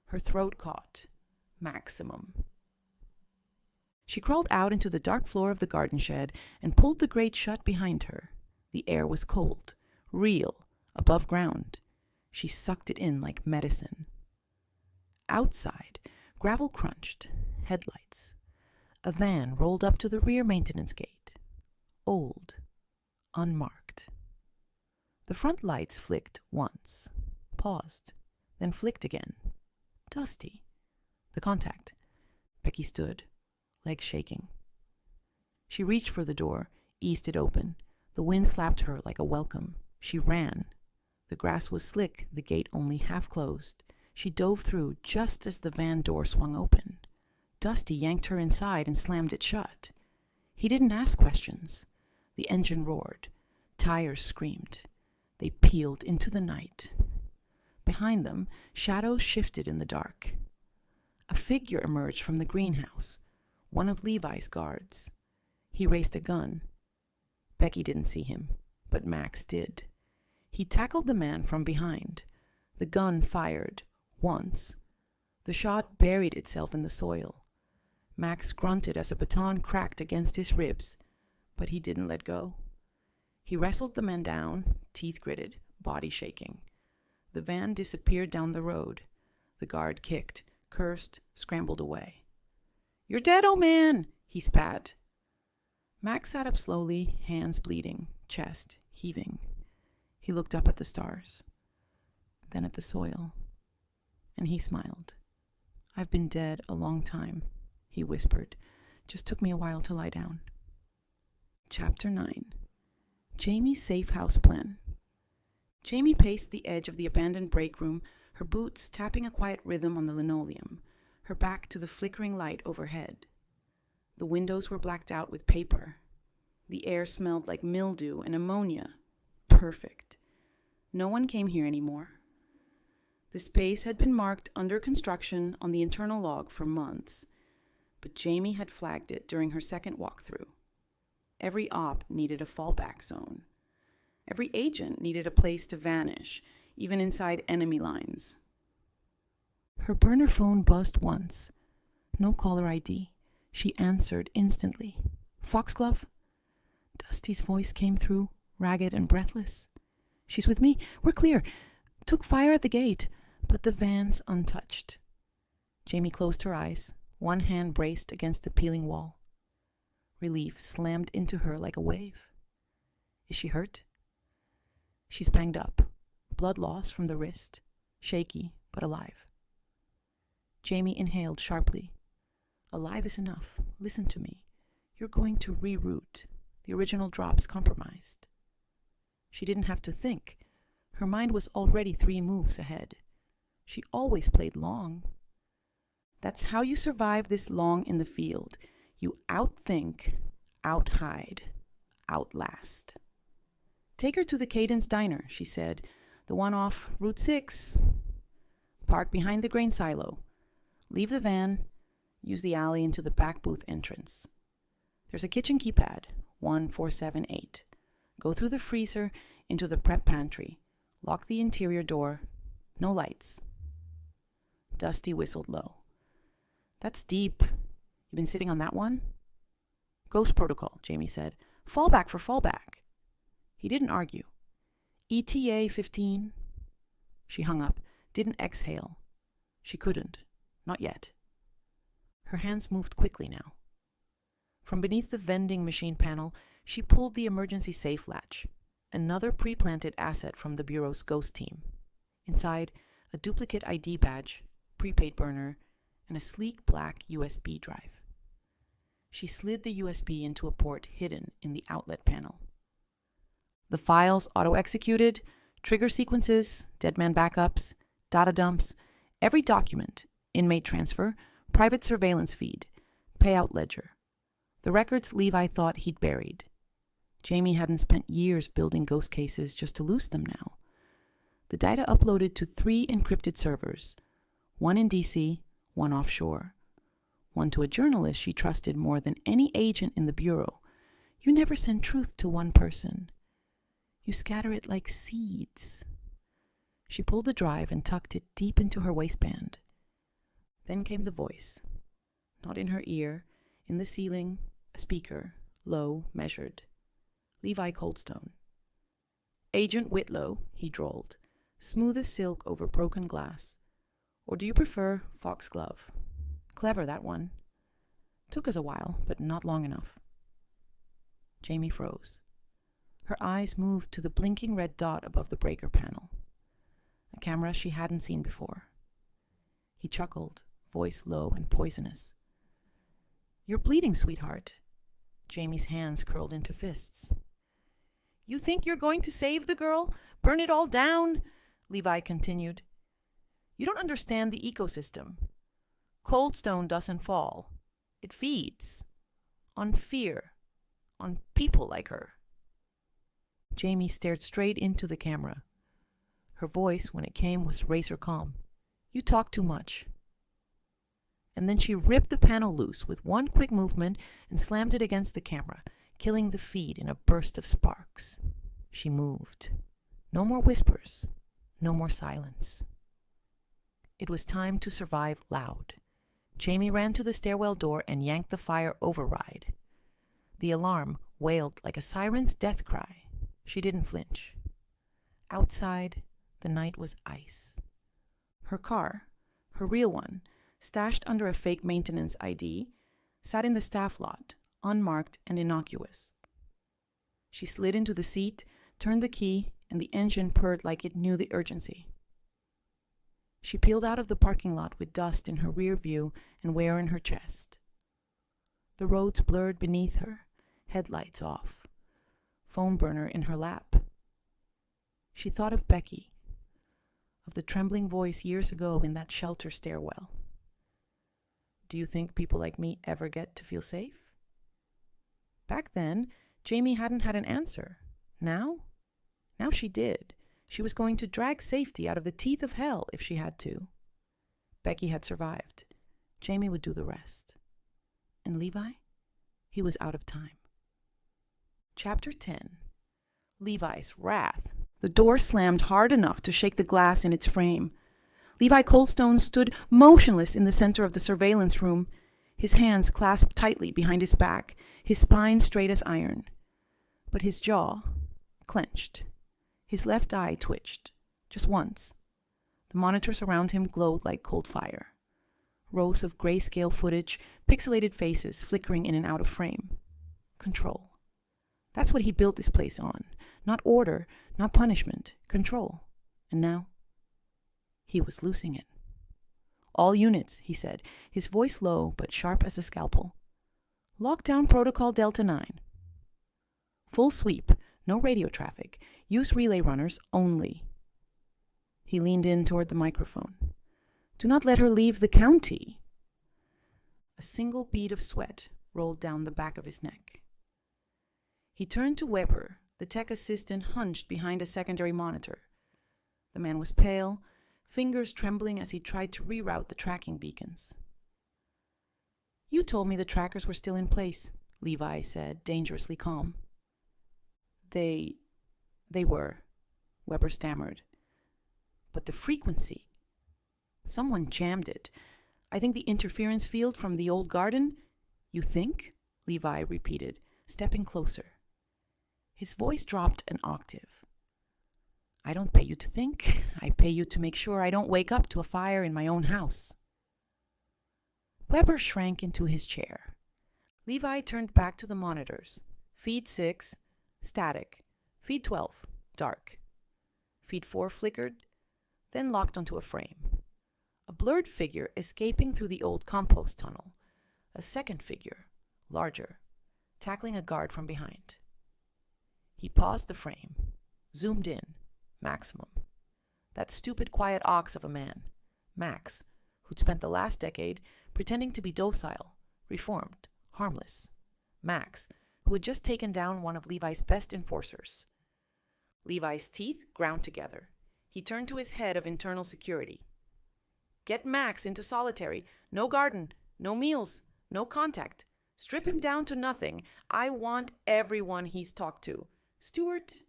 Speaker 1: Her throat caught. Maximum. She crawled out into the dark floor of the garden shed and pulled the grate shut behind her. The air was cold, real, above ground. She sucked it in like medicine. Outside, gravel crunched, headlights. A van rolled up to the rear maintenance gate. Old, unmarked. The front lights flicked once, paused, then flicked again. Dusty. The contact. Becky stood, legs shaking. She reached for the door, eased it open. The wind slapped her like a welcome. She ran. The grass was slick, the gate only half closed. She dove through just as the van door swung open. Dusty yanked her inside and slammed it shut. He didn't ask questions. The engine roared. Tires screamed. They peeled into the night. Behind them, shadows shifted in the dark. A figure emerged from the greenhouse, one of Levi's guards. He raised a gun. Becky didn't see him, but Max did. He tackled the man from behind. The gun fired once. The shot buried itself in the soil. Max grunted as a baton cracked against his ribs, but he didn't let go. He wrestled the man down, teeth gritted, body shaking. The van disappeared down the road. The guard kicked, cursed, scrambled away. "You're dead, old man!" he spat. Max sat up slowly, hands bleeding, chest heaving. He looked up at the stars, then at the soil, and he smiled. "I've been dead a long time," he whispered. "Just took me a while to lie down." Chapter 9. Jamie's safe house plan. Jamie paced the edge of the abandoned break room, her boots tapping a quiet rhythm on the linoleum, her back to the flickering light overhead. The windows were blacked out with paper. The air smelled like mildew and ammonia. Perfect. No one came here anymore. The space had been marked under construction on the internal log for months, but Jamie had flagged it during her second walkthrough. Every op needed a fallback zone. Every agent needed a place to vanish, even inside enemy lines. Her burner phone buzzed once. No caller ID. She answered instantly. "Foxglove?" Dusty's voice came through, ragged and breathless. "She's with me. We're clear. Took fire at the gate, but the van's untouched." Jamie closed her eyes, one hand braced against the peeling wall. Relief slammed into her like a wave. "Is she hurt?" "She's banged up. Blood loss from the wrist. Shaky, but alive." Jamie inhaled sharply. "Alive is enough. Listen to me. You're going to reroute. The original drop's compromised." She didn't have to think. Her mind was already 3 moves ahead. She always played long. That's how you survive this long in the field. You outthink, outhide, outlast. "Take her to the Cadence Diner," she said. "The one off Route 6. Park behind the grain silo. Leave the van. Use the alley into the back booth entrance. There's a kitchen keypad, 1478. Go through the freezer into the prep pantry. Lock the interior door. No lights." Dusty whistled low. "That's deep. You been sitting on that one?" "Ghost protocol," Jamie said. "Fallback for fallback." He didn't argue. "ETA 15. She hung up, didn't exhale. She couldn't. Not yet. Her hands moved quickly now. From beneath the vending machine panel, she pulled the emergency safe latch, another pre-planted asset from the Bureau's ghost team. Inside, a duplicate ID badge, prepaid burner, and a sleek black USB drive. She slid the USB into a port hidden in the outlet panel. The files auto-executed, trigger sequences, dead man backups, data dumps, every document, inmate transfer, private surveillance feed, payout ledger. The records Levi thought he'd buried. Jamie hadn't spent years building ghost cases just to lose them now. The data uploaded to 3 encrypted servers, one in DC, one offshore. One to a journalist she trusted more than any agent in the Bureau. You never send truth to one person. You scatter it like seeds. She pulled the drive and tucked it deep into her waistband. Then came the voice. Not in her ear, in the ceiling, a speaker, low, measured. Levi Coldstone. "Agent Whitlow," he drawled, smooth as silk over broken glass. "Or do you prefer foxglove? Clever, that one. Took us a while, but not long enough." Jamie froze. Her eyes moved to the blinking red dot above the breaker panel. A camera she hadn't seen before. He chuckled, voice low and poisonous. You're bleeding, sweetheart. Jamie's hands curled into fists. You think you're going to save the girl? Burn it all down? Levi continued. You don't understand the ecosystem. Coldstone doesn't fall. It feeds. On fear. On people like her. Jamie stared straight into the camera. Her voice, when it came, was razor calm. You talk too much. And then she ripped the panel loose with one quick movement and slammed it against the camera, killing the feed in a burst of sparks. She moved. No more whispers. No more silence. It was time to survive loud. Jamie ran to the stairwell door and yanked the fire override. The alarm wailed like a siren's death cry. She didn't flinch. Outside, the night was ice. Her car, her real one, stashed under a fake maintenance ID, sat in the staff lot, unmarked and innocuous. She slid into the seat, turned the key, and the engine purred like it knew the urgency. She peeled out of the parking lot with dust in her rear view and wear in her chest. The roads blurred beneath her, headlights off, phone burner in her lap. She thought of Becky, of the trembling voice years ago in that shelter stairwell. Do you think people like me ever get to feel safe? Back then, Jamie hadn't had an answer. Now she did. She was going to drag safety out of the teeth of hell if she had to. Becky had survived. Jamie would do the rest. And Levi? He was out of time. Chapter 10. Levi's wrath. The door slammed hard enough to shake the glass in its frame. Levi Coldstone stood motionless in the center of the surveillance room, his hands clasped tightly behind his back, his spine straight as iron. But his jaw clenched. His left eye twitched, just once. The monitors around him glowed like cold fire. Rows of grayscale footage, pixelated faces flickering in and out of frame. Control. That's what he built this place on. Not order, not punishment, control. And now, he was losing it. All units, he said, his voice low but sharp as a scalpel. Lockdown Protocol Delta 9. Full sweep, no radio traffic. Use relay runners only. He leaned in toward the microphone. Do not let her leave the county. A single bead of sweat rolled down the back of his neck. He turned to Weber, the tech assistant hunched behind a secondary monitor. The man was pale, fingers trembling as he tried to reroute the tracking beacons. You told me the trackers were still in place, Levi said, dangerously calm. They were, Weber stammered. But the frequency. Someone jammed it. I think the interference field from the old garden. You think? Levi repeated, stepping closer. His voice dropped an octave. I don't pay you to think. I pay you to make sure I don't wake up to a fire in my own house. Weber shrank into his chair. Levi turned back to the monitors. Feed 6, static. Feed 12, dark. Feed 4 flickered, then locked onto a frame. A blurred figure escaping through the old compost tunnel. A second figure, larger, tackling a guard from behind. He paused the frame, zoomed in, maximum. That stupid quiet ox of a man, Max, who'd spent the last decade pretending to be docile, reformed, harmless. Max, who had just taken down one of Levi's best enforcers. Levi's teeth ground together. He turned to his head of internal security. Get Max into solitary. No garden, no meals, no contact. Strip him down to nothing. I want everyone he's talked to. Stuart,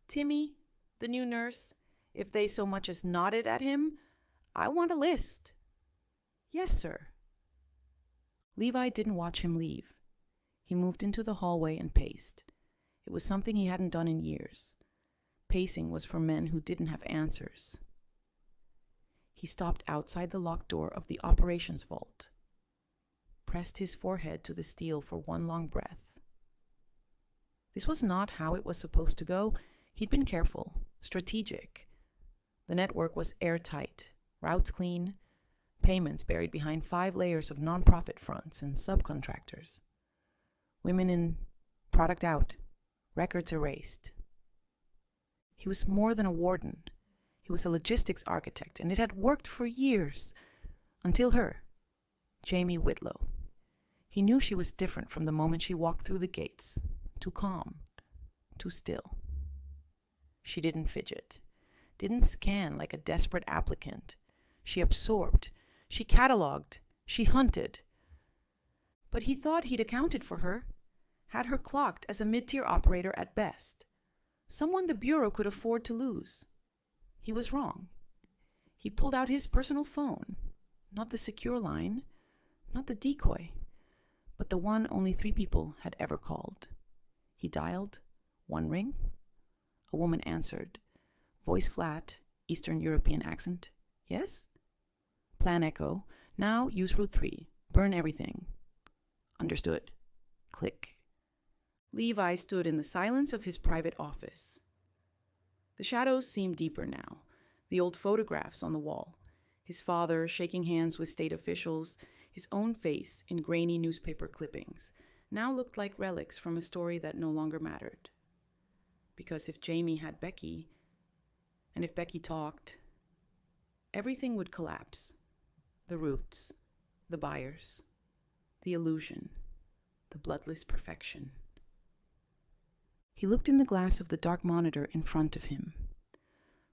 Speaker 1: Timmy, the new nurse, if they so much as nodded at him, I want a list. Yes, sir. Levi didn't watch him leave. He moved into the hallway and paced. It was something he hadn't done in years. Pacing was for men who didn't have answers. He stopped outside the locked door of the operations vault, pressed his forehead to the steel for one long breath. This was not how it was supposed to go. He'd been careful, strategic. The network was airtight, routes clean, payments buried behind 5 layers of nonprofit fronts and subcontractors. Women in, product out, records erased. He was more than a warden. He was a logistics architect, and it had worked for years. Until her, Jamie Whitlow. He knew she was different from the moment she walked through the gates. Too calm, too still. She didn't fidget, didn't scan like a desperate applicant. She absorbed, she cataloged, she hunted. But he thought he'd accounted for her, had her clocked as a mid-tier operator at best, someone the Bureau could afford to lose. He was wrong. He pulled out his personal phone, not the secure line, not the decoy, but the one only 3 people had ever called. He dialed, 1 ring. A woman answered, voice flat, Eastern European accent. Yes? Plan Echo. Now use Route 3. Burn everything. Understood. Click. Levi stood in the silence of his private office. The shadows seemed deeper now. The old photographs on the wall. His father shaking hands with state officials, his own face in grainy newspaper clippings, now looked like relics from a story that no longer mattered. Because if Jamie had Becky, and if Becky talked, everything would collapse. The routes, the buyers, the illusion, the bloodless perfection. He looked in the glass of the dark monitor in front of him.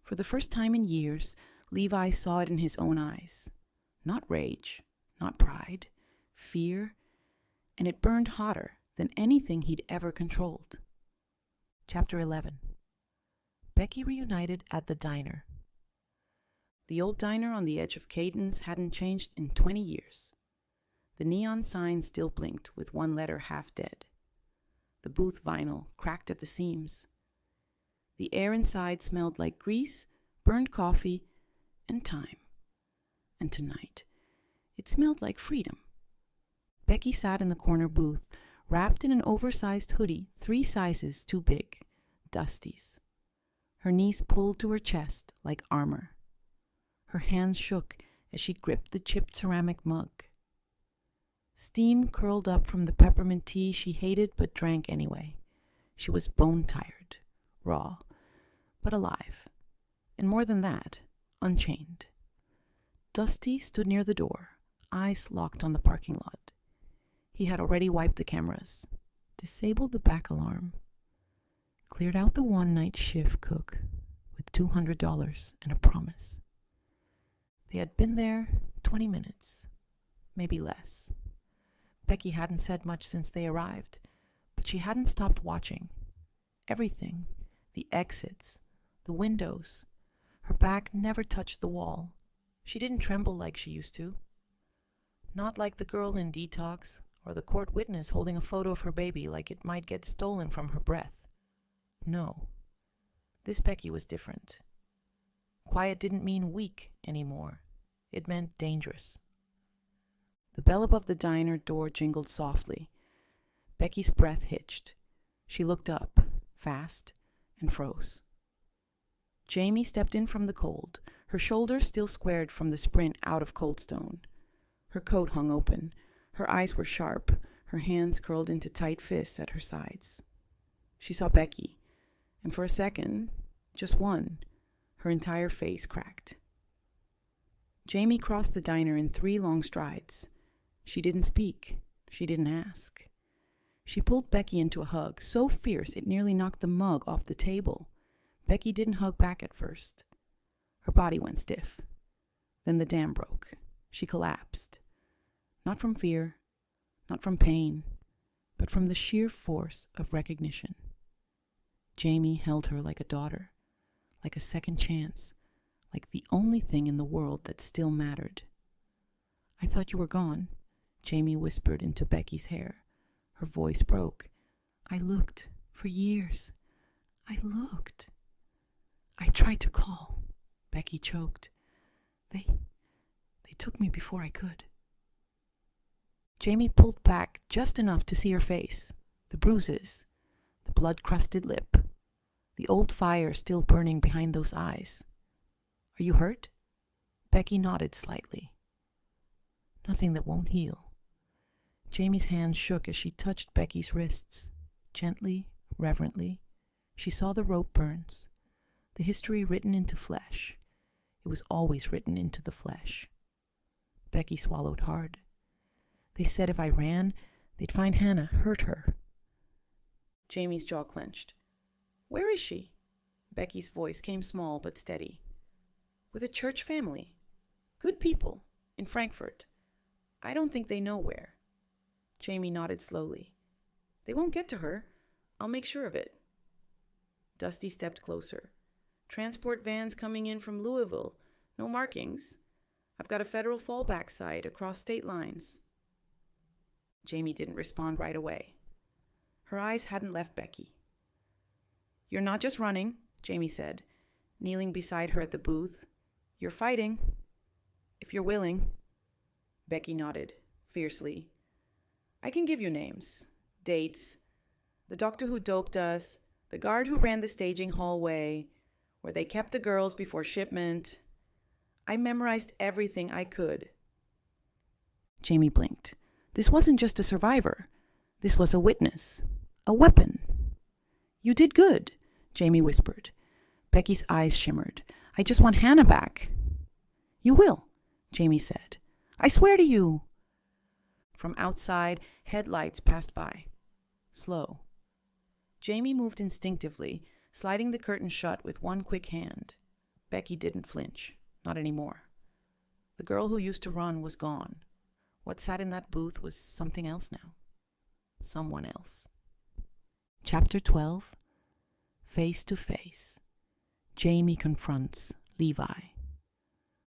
Speaker 1: For the first time in years, Levi saw it in his own eyes. Not rage, not pride, fear, and it burned hotter than anything he'd ever controlled. Chapter 11. Becky reunited at the diner. The old diner on the edge of Cadence hadn't changed in 20 years. The neon sign still blinked with 1 letter half dead. The booth vinyl cracked at the seams. The air inside smelled like grease, burned coffee, and time. And tonight, it smelled like freedom. Becky sat in the corner booth, wrapped in an oversized hoodie 3 sizes too big, Dusty's. Her knees pulled to her chest like armor. Her hands shook as she gripped the chipped ceramic mug. Steam curled up from the peppermint tea she hated but drank anyway. She was bone-tired, raw, but alive. And more than that, unchained. Dusty stood near the door, eyes locked on the parking lot. He had already wiped the cameras, disabled the back alarm, cleared out the one-night shift cook with $200 and a promise. They had been there 20 minutes, maybe less. Becky hadn't said much since they arrived, but she hadn't stopped watching. Everything, the exits, the windows. Her back never touched the wall. She didn't tremble like she used to. Not like the girl in Detox, or the court witness holding a photo of her baby like it might get stolen from her breath. No. This Becky was different. Quiet didn't mean weak anymore. It meant dangerous. The bell above the diner door jingled softly. Becky's breath hitched. She looked up, fast, and froze. Jamie stepped in from the cold, her shoulders still squared from the sprint out of Coldstone. Her coat hung open. Her eyes were sharp, her hands curled into tight fists at her sides. She saw Becky, and for a second, just one, her entire face cracked. Jamie crossed the diner in 3 long strides. She didn't speak. She didn't ask. She pulled Becky into a hug, so fierce it nearly knocked the mug off the table. Becky didn't hug back at first. Her body went stiff. Then the dam broke. She collapsed. Not from fear, not from pain, but from the sheer force of recognition. Jamie held her like a daughter, like a second chance, like the only thing in the world that still mattered. "I thought you were gone," Jamie whispered into Becky's hair. Her voice broke. "I looked for years. I looked. I tried to call." Becky choked. They took me before I could." Jamie pulled back just enough to see her face, the bruises, the blood-crusted lip, the old fire still burning behind those eyes. "Are you hurt?" Becky nodded slightly. Nothing that won't heal. Jamie's hand shook as she touched Becky's wrists. Gently, reverently, she saw the rope burns, the history written into flesh. It was always written into the flesh. Becky swallowed hard. They said if I ran, they'd find Hannah, hurt her. Jamie's jaw clenched. Where is she? Becky's voice came small but steady. With a church family. Good people. In Frankfurt. I don't think they know where. Jamie nodded slowly. They won't get to her. I'll make sure of it. Dusty stepped closer. Transport vans coming in from Louisville. No markings. I've got a federal fallback site across state lines. Jamie didn't respond right away. Her eyes hadn't left Becky. You're not just running, Jamie said, kneeling beside her at the booth. You're fighting. If you're willing. Becky nodded, fiercely. I can give you names, dates, the doctor who doped us, the guard who ran the staging hallway, where they kept the girls before shipment. I memorized everything I could. Jamie blinked. This wasn't just a survivor. This was a witness. A weapon. You did good, Jamie whispered. Becky's eyes shimmered. I just want Hannah back. You will, Jamie said. I swear to you. From outside, headlights passed by. Slow. Jamie moved instinctively, sliding the curtain shut with one quick hand. Becky didn't flinch. Not anymore. The girl who used to run was gone. What sat in that booth was something else now. Someone else. Chapter 12. Face to face. Jamie confronts Levi.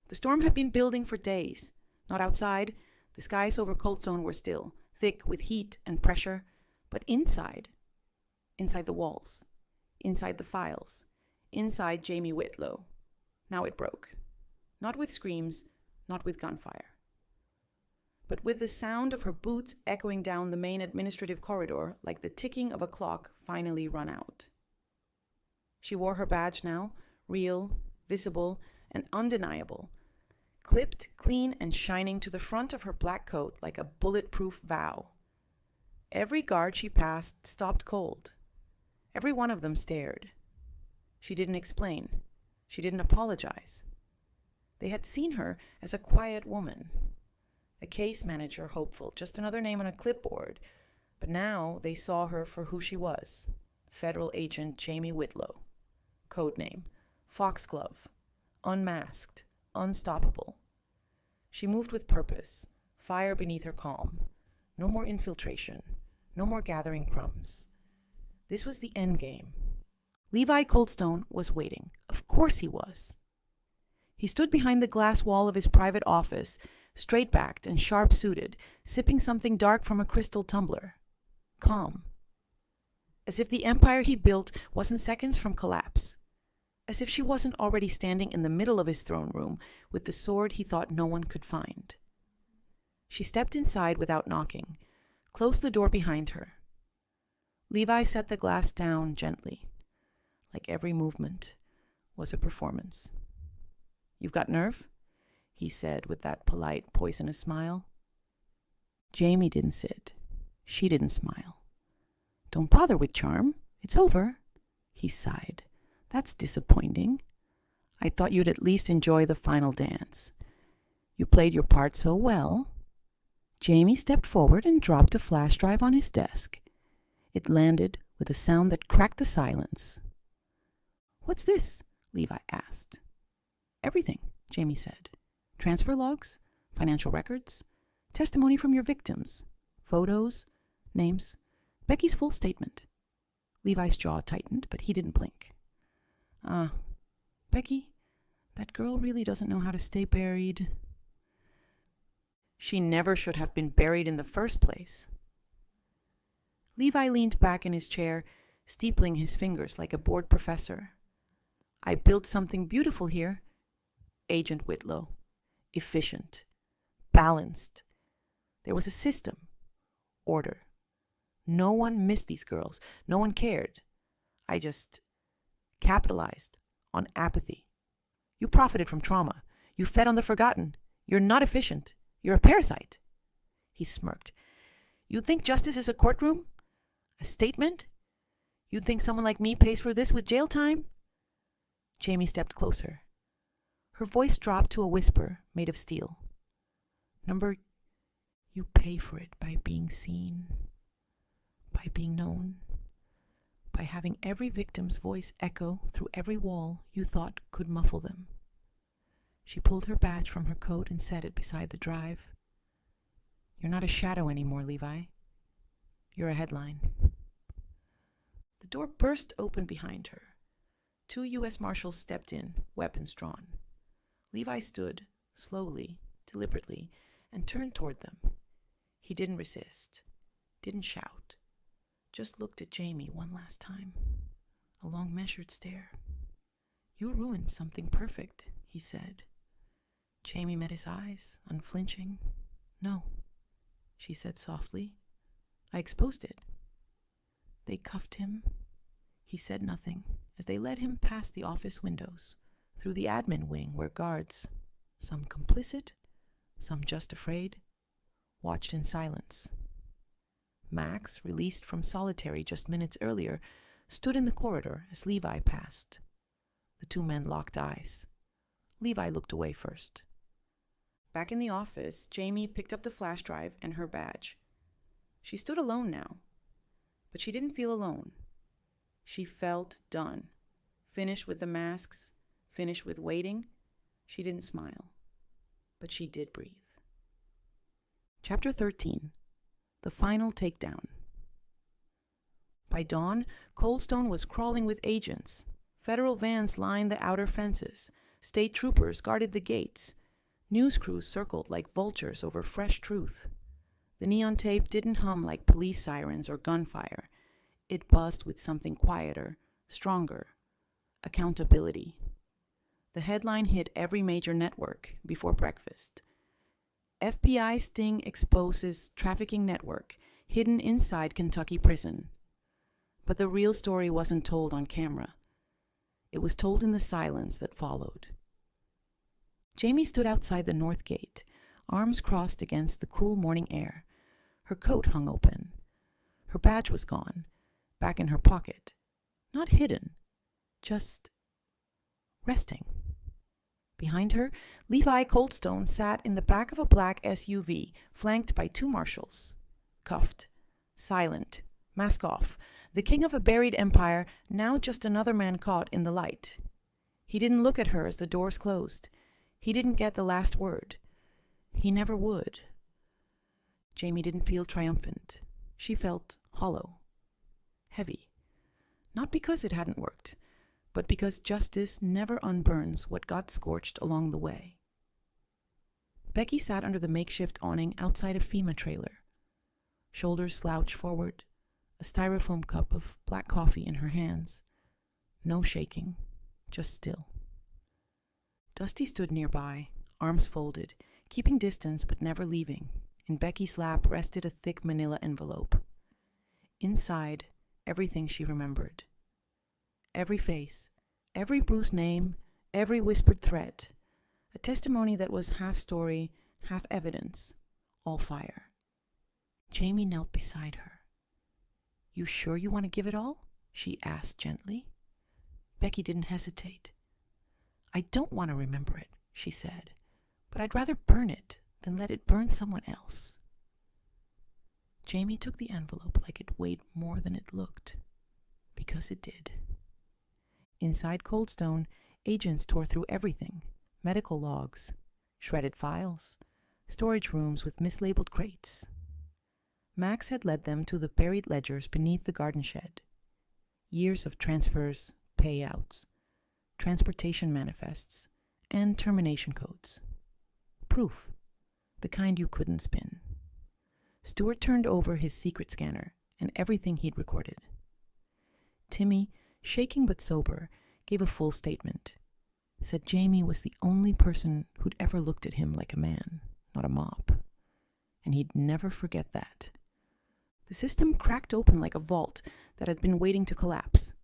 Speaker 1: The storm had been building for days. Not outside. The skies over Coldstone were still, thick with heat and pressure. But inside the walls, inside the files, inside Jamie Whitlow. Now it broke. Not with screams, not with gunfire. But with the sound of her boots echoing down the main administrative corridor like the ticking of a clock finally run out. She wore her badge now, real, visible, and undeniable, clipped, clean, and shining to the front of her black coat like a bulletproof vow. Every guard she passed stopped cold. Every one of them stared. She didn't explain. She didn't apologize. They had seen her as a quiet woman, a case manager hopeful, just another name on a clipboard, but now they saw her for who she was, Federal Agent Jamie Whitlow. Codename, Foxglove, unmasked, unstoppable. She moved with purpose, fire beneath her calm. No more infiltration, no more gathering crumbs. This was the end game. Levi Coldstone was waiting. Of course he was. He stood behind the glass wall of his private office, straight-backed and sharp-suited, sipping something dark from a crystal tumbler. Calm. As if the empire he built wasn't seconds from collapse. As if she wasn't already standing in the middle of his throne room with the sword he thought no one could find. She stepped inside without knocking, closed the door behind her. Levi set the glass down gently, like every movement was a performance. You've got nerve? He said with that polite, poisonous smile. Jamie didn't sit. She didn't smile. Don't bother with charm. It's over. He sighed. That's disappointing. I thought you'd at least enjoy the final dance. You played your part so well. Jamie stepped forward and dropped a flash drive on his desk. It landed with a sound that cracked the silence. What's this? Levi asked. Everything, Jamie said. Transfer logs, financial records, testimony from your victims, photos, names, Becky's full statement. Levi's jaw tightened, but he didn't blink. Becky, that girl really doesn't know how to stay buried. She never should have been buried in the first place. Levi leaned back in his chair, steepling his fingers like a bored professor. I built something beautiful here. Agent Whitlow. Efficient. Balanced. There was a system. Order. No one missed these girls. No one cared. I just capitalized on apathy. You profited from trauma. You fed on the forgotten. You're not efficient. You're a parasite." He smirked. "You think justice is a courtroom? A statement? You think someone like me pays for this with jail time?" Jamie stepped closer. Her voice dropped to a whisper made of steel. "Number, you pay for it by being seen, by being known, by having every victim's voice echo through every wall you thought could muffle them." She pulled her badge from her coat and set it beside the drive. "You're not a shadow anymore, Levi. You're a headline." The door burst open behind her. 2 U.S. Marshals stepped in, weapons drawn. Levi stood, slowly, deliberately, and turned toward them. He didn't resist, didn't shout, just looked at Jamie one last time. A long, measured stare. "You ruined something perfect," he said. Jamie met his eyes, unflinching. "No," she said softly. "I exposed it." They cuffed him. He said nothing as they led him past the office windows, through the admin wing where guards, some complicit, some just afraid, watched in silence. Max, released from solitary just minutes earlier, stood in the corridor as Levi passed. The 2 men locked eyes. Levi looked away first. Back in the office, Jamie picked up the flash drive and her badge. She stood alone now, but she didn't feel alone. She felt done, finished with the masks, finished with waiting. She didn't smile, but she did breathe. Chapter 13. The Final Takedown. By dawn, Coldstone was crawling with agents. Federal vans lined the outer fences. State troopers guarded the gates. News crews circled like vultures over fresh truth. The neon tape didn't hum like police sirens or gunfire. It buzzed with something quieter, stronger. Accountability. The headline hit every major network before breakfast. FBI sting exposes trafficking network hidden inside Kentucky prison. But the real story wasn't told on camera. It was told in the silence that followed. Jamie stood outside the north gate, arms crossed against the cool morning air. Her coat hung open. Her badge was gone, back in her pocket. Not hidden, just resting. Behind her, Levi Coldstone sat in the back of a black SUV, flanked by 2 marshals. Cuffed, silent, mask off, the king of a buried empire, now just another man caught in the light. He didn't look at her as the doors closed. He didn't get the last word. He never would. Jamie didn't feel triumphant. She felt hollow, heavy. Not because it hadn't worked, but because justice never unburns what got scorched along the way. Becky sat under the makeshift awning outside a FEMA trailer. Shoulders slouched forward, a styrofoam cup of black coffee in her hands. No shaking, just still. Dusty stood nearby, arms folded, keeping distance but never leaving. In Becky's lap rested a thick manila envelope. Inside, everything she remembered. Every face, every bruised name, every whispered threat. A testimony that was half story, half evidence, all fire. Jamie knelt beside her. "You sure you want to give it all?" she asked gently. Becky didn't hesitate. "I don't want to remember it," she said, "but I'd rather burn it than let it burn someone else." Jamie took the envelope like it weighed more than it looked, because it did. Inside Coldstone, agents tore through everything: medical logs, shredded files, storage rooms with mislabeled crates. Max had led them to the buried ledgers beneath the garden shed. Years of transfers, payouts, transportation manifests, and termination codes. Proof, the kind you couldn't spin. Stewart turned over his secret scanner and everything he'd recorded. Timmy, shaking but sober, gave a full statement. Said Jamie was the only person who'd ever looked at him like a man, not a mop. And he'd never forget that. The system cracked open like a vault that had been waiting to collapse.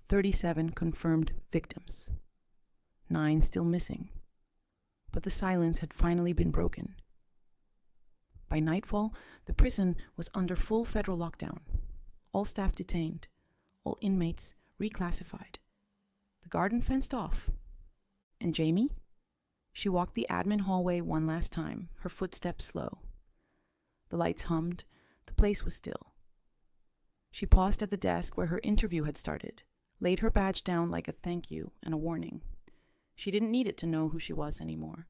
Speaker 1: 37 confirmed victims. 9 still missing. But the silence had finally been broken. By nightfall, the prison was under full federal lockdown. All staff detained, all inmates reclassified. The garden fenced off. And Jamie? She walked the admin hallway one last time, her footsteps slow. The lights hummed, the place was still. She paused at the desk where her interview had started, laid her badge down like a thank you and a warning. She didn't need it to know who she was anymore.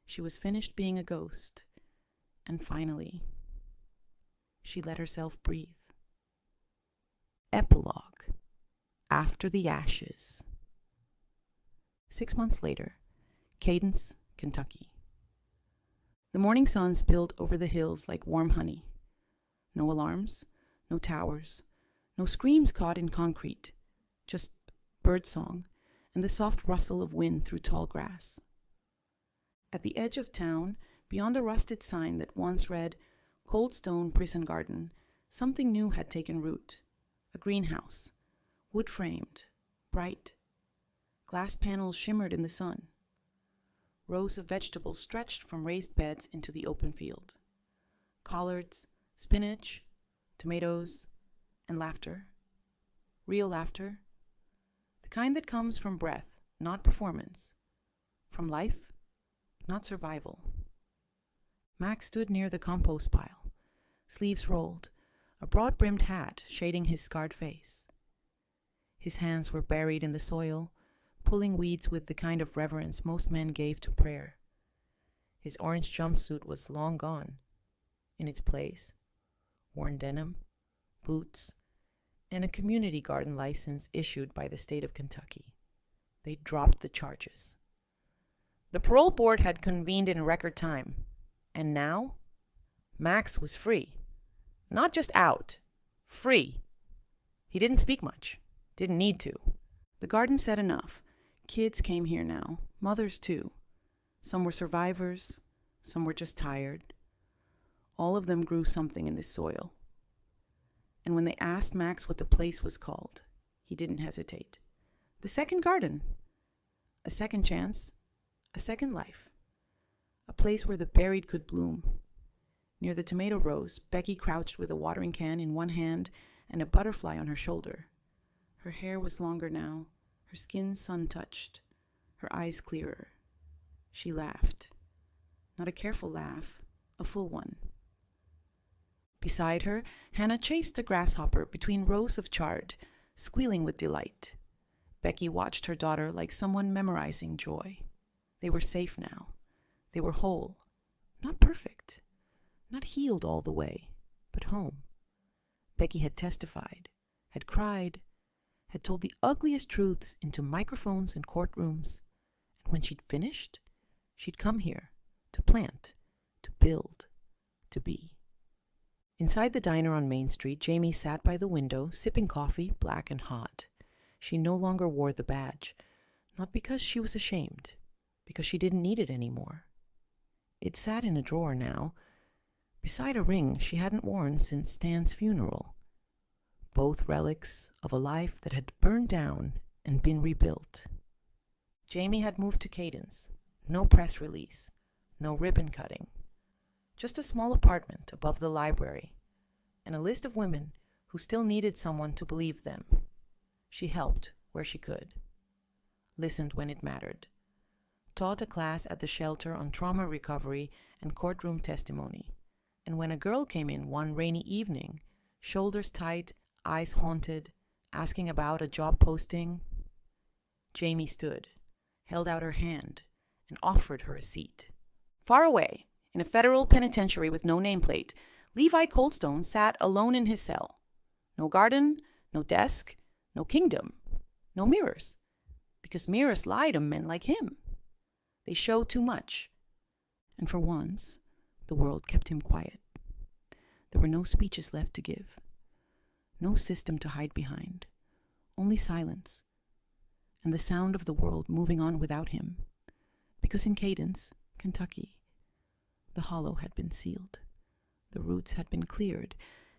Speaker 1: She was finished being a ghost. And finally, she let herself breathe. Epilogue. After the Ashes. 6 months later, Cadence, Kentucky. The morning sun spilled over the hills like warm honey. No alarms, no towers, no screams caught in concrete, just birdsong and the soft rustle of wind through tall grass. At the edge of town, beyond a rusted sign that once read Coldstone Prison Garden, something new had taken root. A greenhouse, wood-framed, bright. Glass panels shimmered in the sun. Rows of vegetables stretched from raised beds into the open field. Collards, spinach, tomatoes, and laughter. Real laughter. The kind that comes from breath, not performance. From life, not survival. Max stood near the compost pile, sleeves rolled, a broad-brimmed hat shading his scarred face. His hands were buried in the soil, pulling weeds with the kind of reverence most men gave to prayer. His orange jumpsuit was long gone. In its place, worn denim, boots, and a community garden license issued by the state of Kentucky. They dropped the charges. The parole board had convened in record time, and now Max was free. Not just out, free. He didn't speak much, didn't need to. The garden said enough. Kids came here now, mothers too. Some were survivors, some were just tired. All of them grew something in this soil. And when they asked Max what the place was called, he didn't hesitate. The second garden. A second chance, a second life. A place where the buried could bloom. Near the tomato rows, Becky crouched with a watering can in one hand and a butterfly on her shoulder. Her hair was longer now, her skin sun-touched, her eyes clearer. She laughed. Not a careful laugh, a full one. Beside her, Hannah chased a grasshopper between rows of chard, squealing with delight. Becky watched her daughter like someone memorizing joy. They were safe now. They were whole. Not perfect. Not healed all the way, but home. Becky had testified, had cried, had told the ugliest truths into microphones and courtrooms. And when she'd finished, she'd come here to plant, to build, to be. Inside the diner on Main Street, Jamie sat by the window, sipping coffee, black and hot. She no longer wore the badge, not because she was ashamed, because she didn't need it anymore. It sat in a drawer now, beside a ring she hadn't worn since Stan's funeral. Both relics of a life that had burned down and been rebuilt. Jamie had moved to Cadence. No press release, no ribbon cutting. Just a small apartment above the library, and a list of women who still needed someone to believe them. She helped where she could, listened when it mattered, taught a class at the shelter on trauma recovery and courtroom testimony, and when a girl came in one rainy evening, shoulders tight, eyes haunted, asking about a job posting, Jamie stood, held out her hand, and offered her a seat. Far away, in a federal penitentiary with no nameplate, Levi Coldstone sat alone in his cell. No garden, no desk, no kingdom, no mirrors, because mirrors lie to men like him. They show too much. And for once, the world kept him quiet. There were no speeches left to give, no system to hide behind, only silence, and the sound of the world moving on without him, because in Cadence, Kentucky, the hollow had been sealed, the roots had been cleared,